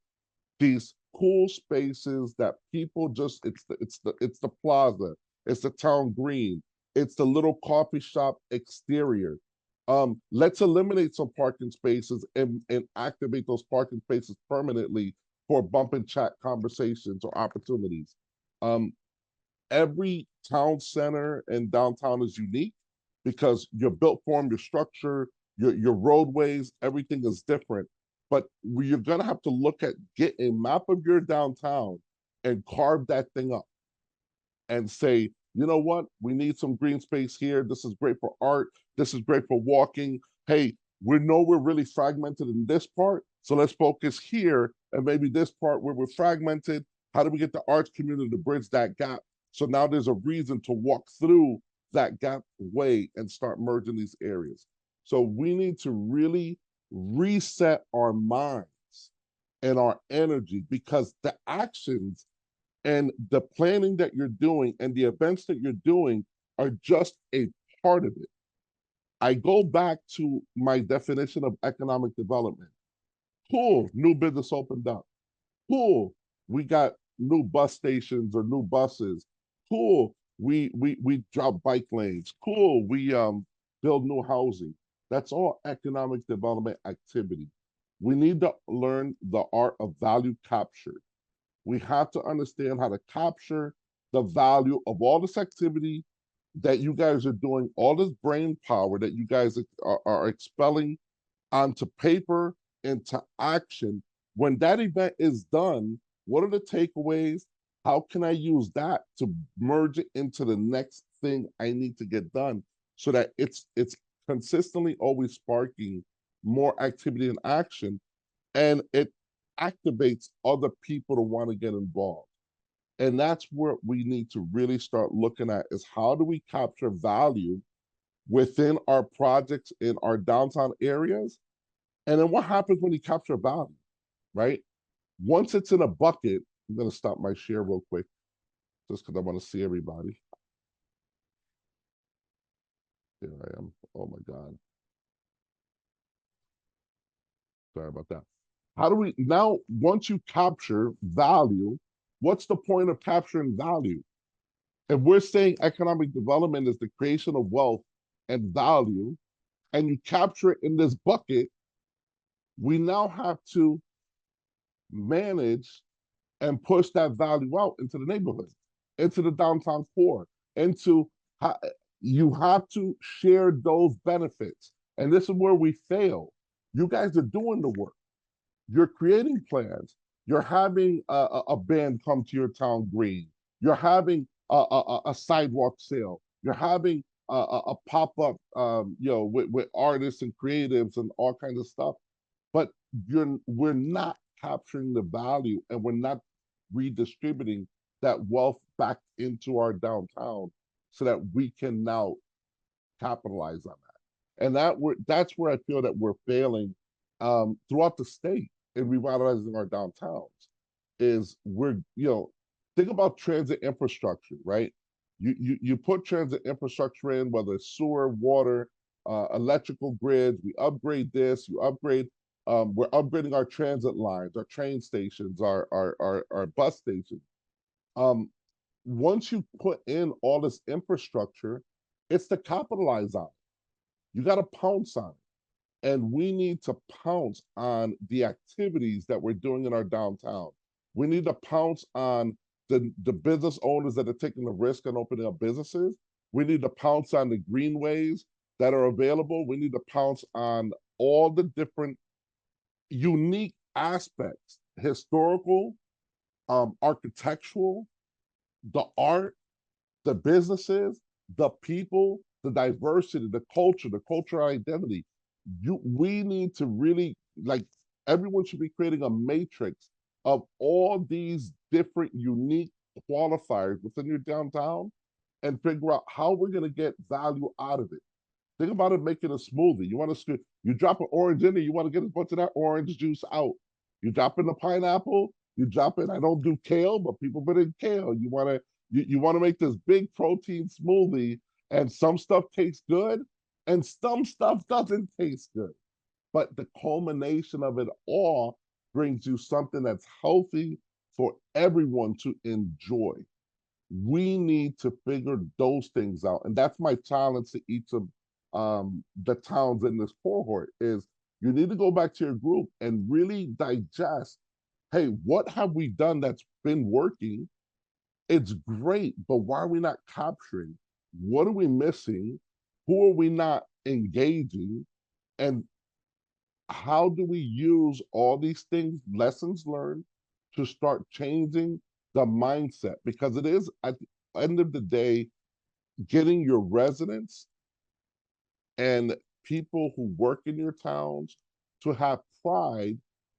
these cool spaces that people just it's the plaza, it's the town green, it's the little coffee shop exterior. Let's eliminate some parking spaces and activate those parking spaces permanently for bump and chat conversations or opportunities. Every town center and downtown is unique because your built form, your structure, your roadways, everything is different. But you're gonna have to look at, get a map of your downtown and carve that thing up and say, you know what, we need some green space here. This is great for art. This is great for walking. Hey, we know we're really fragmented in this part, so let's focus here. And maybe this part where we're fragmented, how do we get the arts community to bridge that gap? So now there's a reason to walk through that gap away and start merging these areas. So we need to really reset our minds and our energy, because the actions and the planning that you're doing and the events that you're doing are just a part of it. I go back to my definition of economic development. Cool, new business opened up. Cool, we got new bus stations or new buses. Cool, we drop bike lanes. Cool, we build new housing. That's all economic development activity. We need to learn the art of value capture. We have to understand how to capture the value of all this activity that you guys are doing, all this brain power that you guys are expelling onto paper, into action. When that event is done, what are the takeaways? How can I use that to merge it into the next thing I need to get done, so that it's consistently always sparking more activity and action, and it activates other people to want to get involved. And that's where we need to really start looking at, is how do we capture value within our projects in our downtown areas? And then what happens when you capture value, right? Once it's in a bucket, I'm going to stop my share real quick, just because I want to see everybody. Here I am. Oh my God. Sorry about that. How do we now, once you capture value, what's the point of capturing value? If we're saying economic development is the creation of wealth and value, and you capture it in this bucket, we now have to manage and push that value out into the neighborhood, into the downtown core, into you have to share those benefits. And this is where we fail. You guys are doing the work. You're creating plans. You're having a band come to your town green. You're having a sidewalk sale. You're having a pop-up, with artists and creatives and all kinds of stuff. But we're not capturing the value, and we're not redistributing that wealth back into our downtown, so that we can now capitalize on that. And that's where I feel that we're failing throughout the state in revitalizing our downtowns. Is think about transit infrastructure, right? You put transit infrastructure in, whether it's sewer, water, electrical grids. We upgrade this. You upgrade. We're upgrading our transit lines, our train stations, our bus stations. Once you put in all this infrastructure, it's to capitalize on it. You got to pounce on it. And we need to pounce on the activities that we're doing in our downtown. We need to pounce on the business owners that are taking the risk and opening up businesses. We need to pounce on the greenways that are available. We need to pounce on all the different unique aspects, historical, architectural, the art, the businesses, the people, the diversity, the cultural identity. We need to really, everyone should be creating a matrix of all these different unique qualifiers within your downtown, and figure out how we're going to get value out of it. Think about it, making a smoothie. You drop an orange in there, you want to get a bunch of that orange juice out. You drop in the pineapple, you drop in, I don't do kale, but people put in kale. You want to make this big protein smoothie, and some stuff tastes good and some stuff doesn't taste good. But the culmination of it all brings you something that's healthy for everyone to enjoy. We need to figure those things out. And that's my challenge to each of the towns in this cohort, is you need to go back to your group and really digest, hey, what have we done that's been working? It's great, but why are we not capturing? What are we missing? Who are we not engaging? And how do we use all these things, lessons learned, to start changing the mindset? Because it is, at the end of the day, getting your residents and people who work in your towns to have pride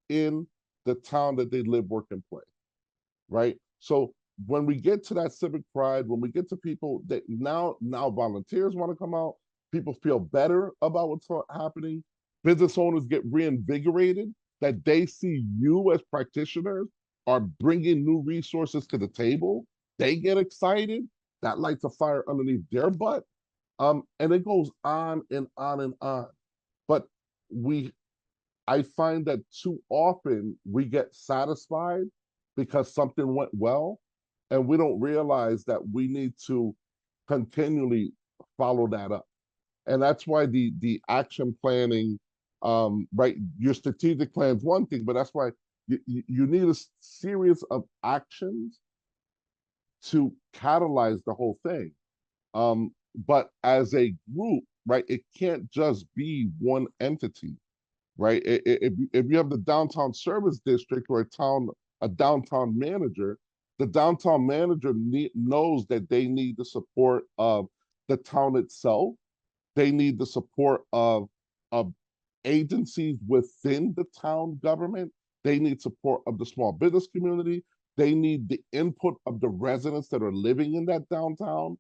in the town that they live, work, and play, right? So when we get to that civic pride, when we get to people that now volunteers want to come out, people feel better about what's happening, business owners get reinvigorated, that they see you as practitioners are bringing new resources to the table, they get excited, that lights a fire underneath their butt. And it goes on and on and on. But I find that too often we get satisfied because something went well, and we don't realize that we need to continually follow that up. And that's why the action planning, right? Your strategic plan is one thing, but that's why you need a series of actions to catalyze the whole thing. But as a group, right, it can't just be one entity, right? If you have the downtown service district or a downtown manager, the downtown manager knows that they need the support of the town itself. They need the support of agencies within the town government. They need support of the small business community. They need the input of the residents that are living in that downtown.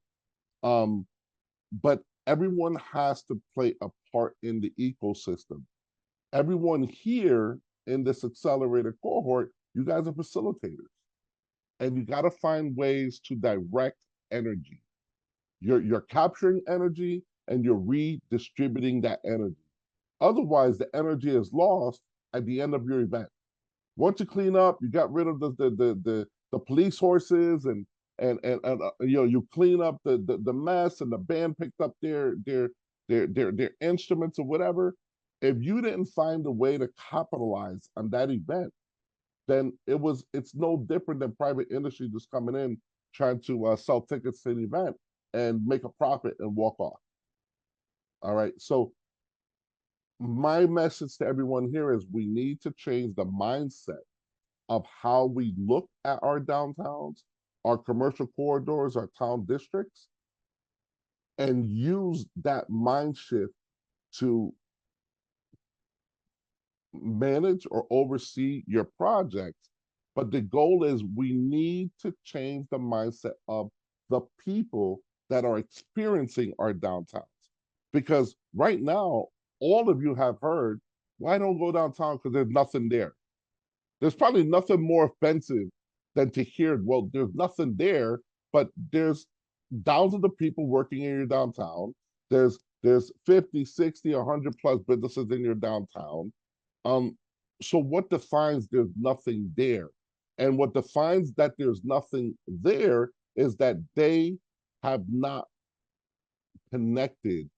But everyone has to play a part in the ecosystem. Everyone here in this accelerator cohort, you guys are facilitators. And you got to find ways to direct energy. You're capturing energy and you're redistributing that energy. Otherwise, the energy is lost at the end of your event. Once you clean up, you got rid of the police horses and you clean up the mess, and the band picked up their instruments or whatever. If you didn't find a way to capitalize on that event, then it's no different than private industry just coming in trying to sell tickets to the event and make a profit and walk off. All right. So my message to everyone here is we need to change the mindset of how we look at our downtowns, our commercial corridors, our town districts, and use that mind shift to manage or oversee your projects. But the goal is we need to change the mindset of the people that are experiencing our downtowns. Because right now, all of you have heard, why don't go downtown? Because there's nothing there. There's probably nothing more offensive than to hear, well, there's nothing there, but there's thousands of people working in your downtown. There's 50, 60, 100 plus businesses in your downtown. So what defines there's nothing there? And what defines that there's nothing there is that they have not connected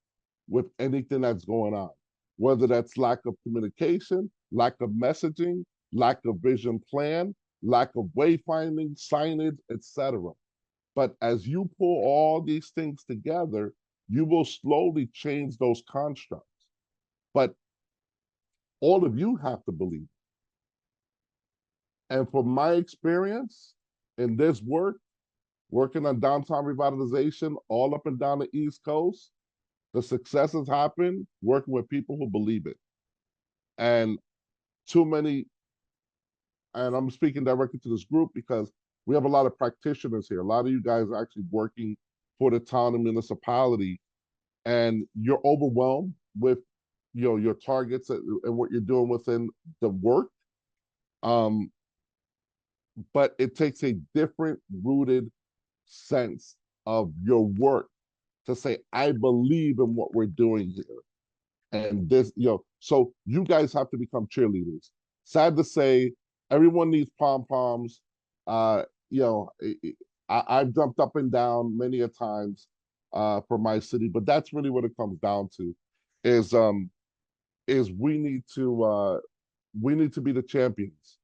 with anything that's going on, whether that's lack of communication, lack of messaging, lack of vision plan, lack of wayfinding, signage, etc. But as you pull all these things together, you will slowly change those constructs. But all of you have to believe. And from my experience in this work, working on downtown revitalization all up and down the East Coast, the successes happen working with people who believe it. And too many, and I'm speaking directly to this group because we have a lot of practitioners here. A lot of you guys are actually working for the town and municipality, and you're overwhelmed with your targets and what you're doing within the work. But it takes a different rooted sense of your work to say, I believe in what we're doing here. And this, so you guys have to become cheerleaders. Sad to say, everyone needs pom-poms. I've jumped up and down many a times for my city, but that's really what it comes down to is we need to be the champions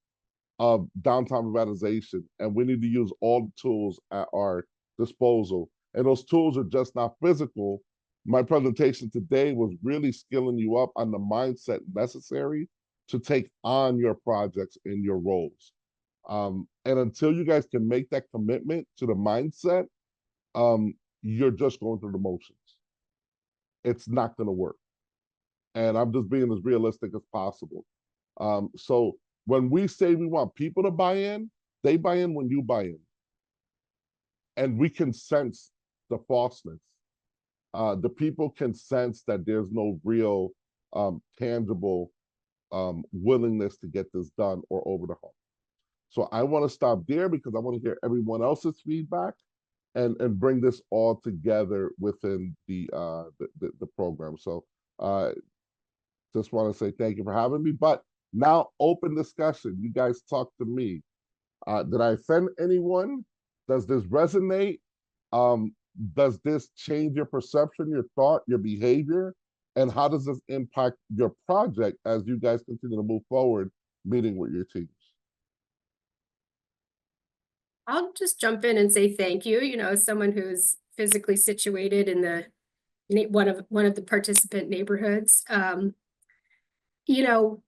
of downtown revitalization, and we need to use all the tools at our disposal. And those tools are just not physical. My presentation today was really skilling you up on the mindset necessary to take on your projects and your roles. And until you guys can make that commitment to the mindset, you're just going through the motions. It's not going to work. And I'm just being as realistic as possible. So when we say we want people to buy in, they buy in when you buy in. and we can sense the falseness. The people can sense that there's no real tangible willingness to get this done or over the hump. So I want to stop there because I want to hear everyone else's feedback and bring this all together within the program. So just want to say thank you for having me. But now open discussion. You guys talk to me. Did I offend anyone? Does this resonate? Does this change your perception, your thought, your behavior? And how does this impact your project as you guys continue to move forward, meeting with your teams? I'll just jump in and say thank you. You know, as someone who's physically situated in the one of the participant neighborhoods, you know,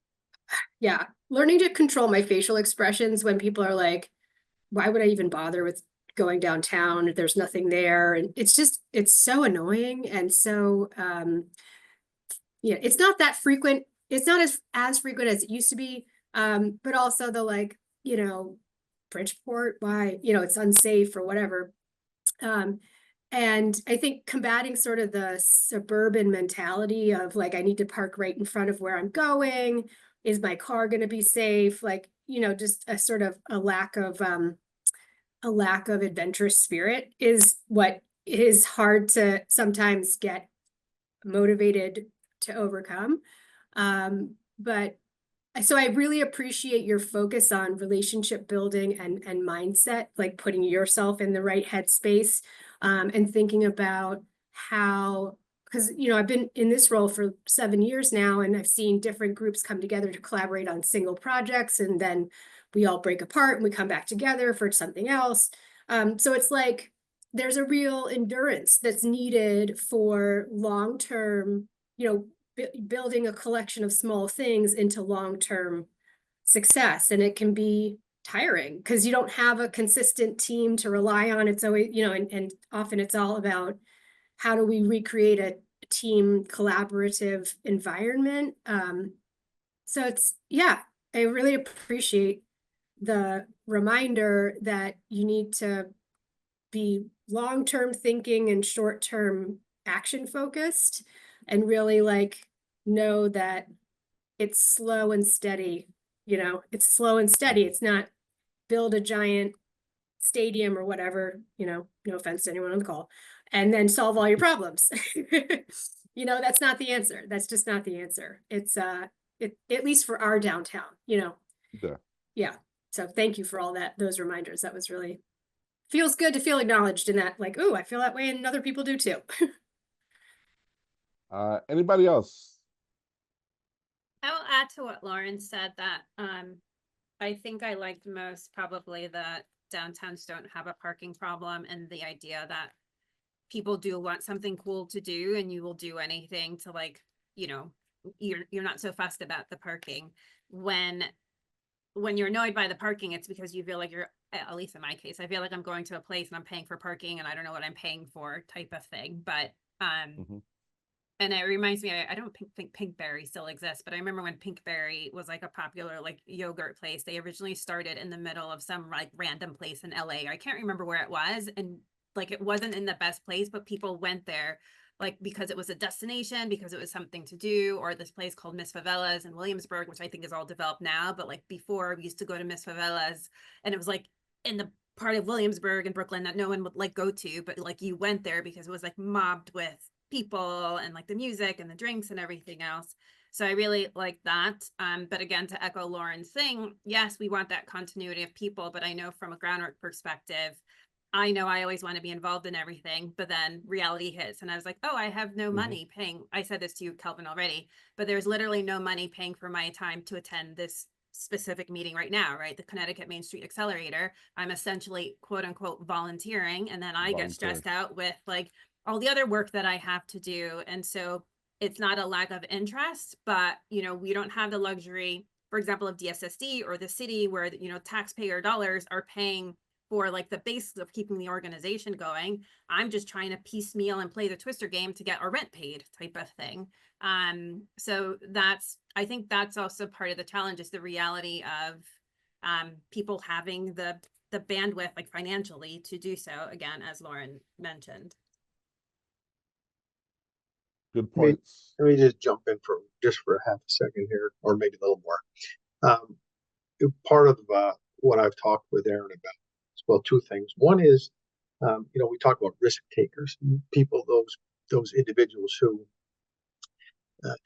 yeah, learning to control my facial expressions when people are like, why would I even bother with going downtown? There's nothing there. And it's just, it's so annoying. And so, yeah, it's not that frequent. It's not as frequent as it used to be. But also the like, you know, Bridgeport, why, you know, it's unsafe or whatever. And I think combating sort of the suburban mentality of like, I need to park right in front of where I'm going. Is my car going to be safe? Like, you know, just a sort of a lack of adventurous spirit is what is hard to sometimes get motivated to overcome. But so I really appreciate your focus on relationship building and mindset, like putting yourself in the right headspace, and thinking about how, because, you know, I've been in this role for 7 years now, and I've seen different groups come together to collaborate on single projects, and then we all break apart and we come back together for something else. So it's like, there's a real endurance that's needed for long-term, you know, building a collection of small things into long-term success. And it can be tiring because you don't have a consistent team to rely on. It's always, you know, and often it's all about how do we recreate a team collaborative environment. So it's, yeah, I really appreciate the reminder that you need to be long-term thinking and short-term action focused, and really like know that it's slow and steady. You know, it's slow and steady. It's not build a giant stadium or whatever, you know, no offense to anyone on the call, and then solve all your problems. You know, that's not the answer. That's just not the answer. It's at least for our downtown, you know. Yeah. Yeah. So thank you for all those reminders. That was really, feels good to feel acknowledged in that, like, oh, I feel that way and other people do too. Anybody else? I will add to what Lauren said that I think I liked most probably that downtowns don't have a parking problem, and the idea that people do want something cool to do and you will do anything to, like, you know, you're not so fussed about the parking. When you're annoyed by the parking, it's because you feel like you're, at least in my case, I feel like I'm going to a place and I'm paying for parking and I don't know what I'm paying for, type of thing. But and it reminds me, I don't think Pinkberry still exists, but I remember when Pinkberry was like a popular like yogurt place. They originally started in the middle of some like random place in LA. I can't remember where it was, and like it wasn't in the best place, but people went there like because it was a destination, because it was something to do. Or this place called Miss Favelas in Williamsburg, which I think is all developed now, but like before we used to go to Miss Favelas, and it was like in the part of Williamsburg and Brooklyn that no one would like go to, but like you went there because it was like mobbed with people and like the music and the drinks and everything else. So I really like that. But again, to echo Lauren's thing, yes, we want that continuity of people, but I know from a groundwork perspective, I know I always want to be involved in everything, but then reality hits and I was like, oh, I have no money paying. I said this to you, Kelvin, already, but there's literally no money paying for my time to attend this specific meeting right now, right? The Connecticut Main Street Accelerator. I'm essentially quote unquote volunteering, and then I get stressed out with like all the other work that I have to do. And so it's not a lack of interest, but you know, we don't have the luxury, for example, of DSSD or the city where, you know, taxpayer dollars are paying for like the basis of keeping the organization going. I'm just trying to piecemeal and play the Twister game to get our rent paid, type of thing. So I think that's also part of the challenge, is the reality of people having the the bandwidth, like financially, to do so, again, as Lauren mentioned. Good Let me- points. Let me just jump in for just for a half a second here, or maybe a little more. Part of what I've talked with Aaron about, well, two things. One is, we talk about risk takers, people, those individuals who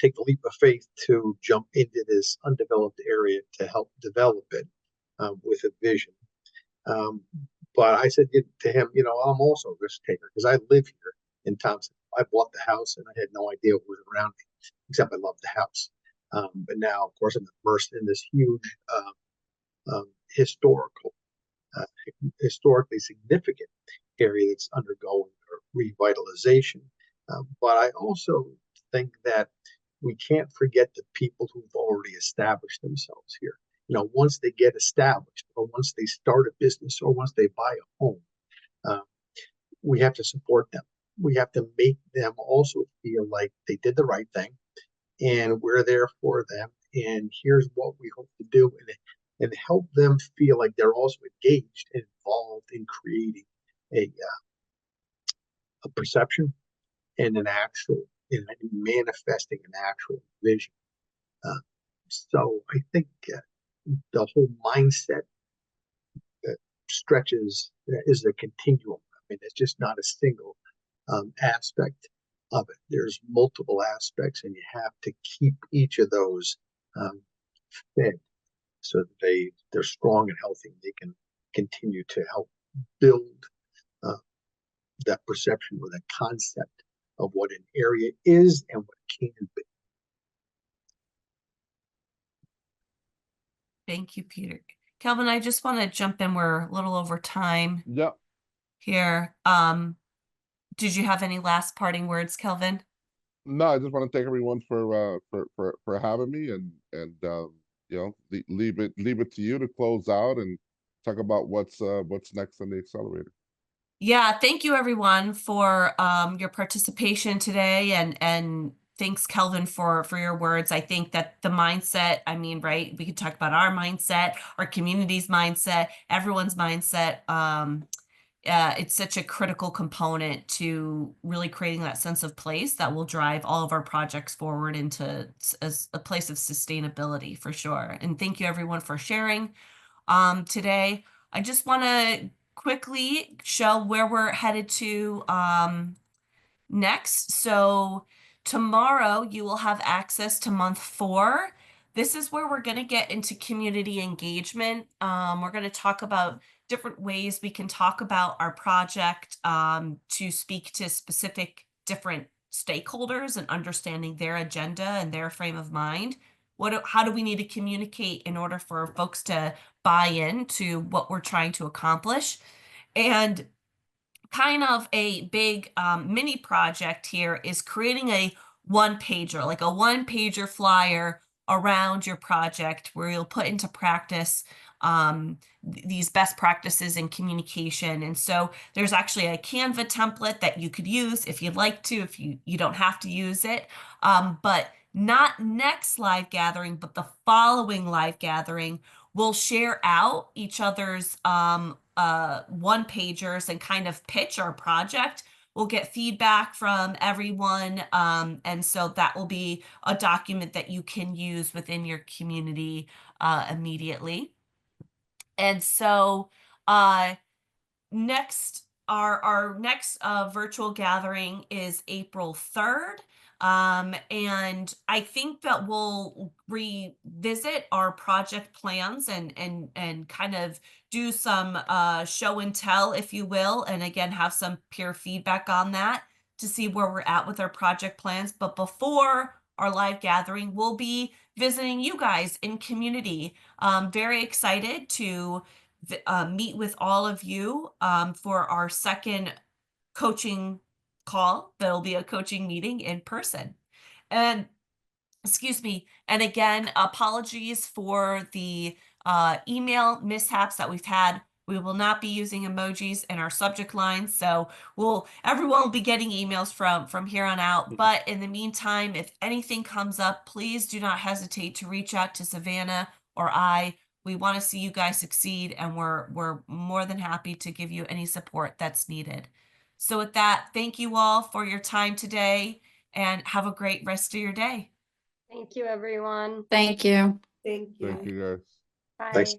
take the leap of faith to jump into this undeveloped area to help develop it with a vision. But I said to him, I'm also a risk taker because I live here in Thompson. I bought the house and I had no idea what was around me, except I loved the house. But now, of course, I'm immersed in this huge historically significant area that's undergoing revitalization. But I also think that we can't forget the people who've already established themselves here. Once they get established, or once they start a business, or once they buy a home, we have to support them. We have to make them also feel like they did the right thing, and we're there for them. And here's what we hope to do, and help them feel like they're also engaged and involved in creating a perception and in manifesting an actual vision. So I think the whole mindset stretches is a continuum. I mean, it's just not a single aspect of it. There's multiple aspects, and you have to keep each of those fed so that they're strong and healthy. And they can continue to help build that perception or that concept of what an area is and what it can be. Thank you, Peter. Kelvin, I just want to jump in. We're a little over time Yep. here. Did you have any last parting words, Kelvin? No, I just want to thank everyone for having me, and leave it to you to close out and talk about what's next on the accelerator. Yeah, thank you everyone for your participation today, and thanks, Kelvin, for your words. I think that the mindset, I mean, right, we could talk about our mindset, our community's mindset, everyone's mindset. It's such a critical component to really creating that sense of place that will drive all of our projects forward into a place of sustainability, for sure. And thank you everyone for sharing today. I just want to quickly show where we're headed to next. So tomorrow you will have access to month 4. This is where we're going to get into community engagement. We're going to talk about different ways we can talk about our project to speak to specific different stakeholders and understanding their agenda and their frame of mind. How do we need to communicate in order for folks to buy into what we're trying to accomplish? And kind of a big mini project here is creating a one-pager, like a one-pager flyer around your project where you'll put into practice these best practices in communication. And so there's actually a Canva template that you could use if you'd like to, if you don't have to use it, but not next live gathering, but the following live gathering, we'll share out each other's one pagers and kind of pitch our project. We'll get feedback from everyone. And so that will be a document that you can use within your community immediately. And so our next virtual gathering is April 3rd. And I think that we'll revisit our project plans and kind of do some show and tell, if you will, and again, have some peer feedback on that to see where we're at with our project plans. But before our live gathering, we'll be visiting you guys in community. Very excited to meet with all of you for our second coaching call. There'll be a coaching meeting in person. And excuse me. And again, apologies for the email mishaps that we've had. We will not be using emojis in our subject lines. So everyone will be getting emails from here on out. But in the meantime, if anything comes up, please do not hesitate to reach out to Savannah or I. We want to see you guys succeed, and we're more than happy to give you any support that's needed. So with that, thank you all for your time today, and have a great rest of your day. Thank you, everyone. Thank you. Thank you. Thank you, guys. Bye. Thanks.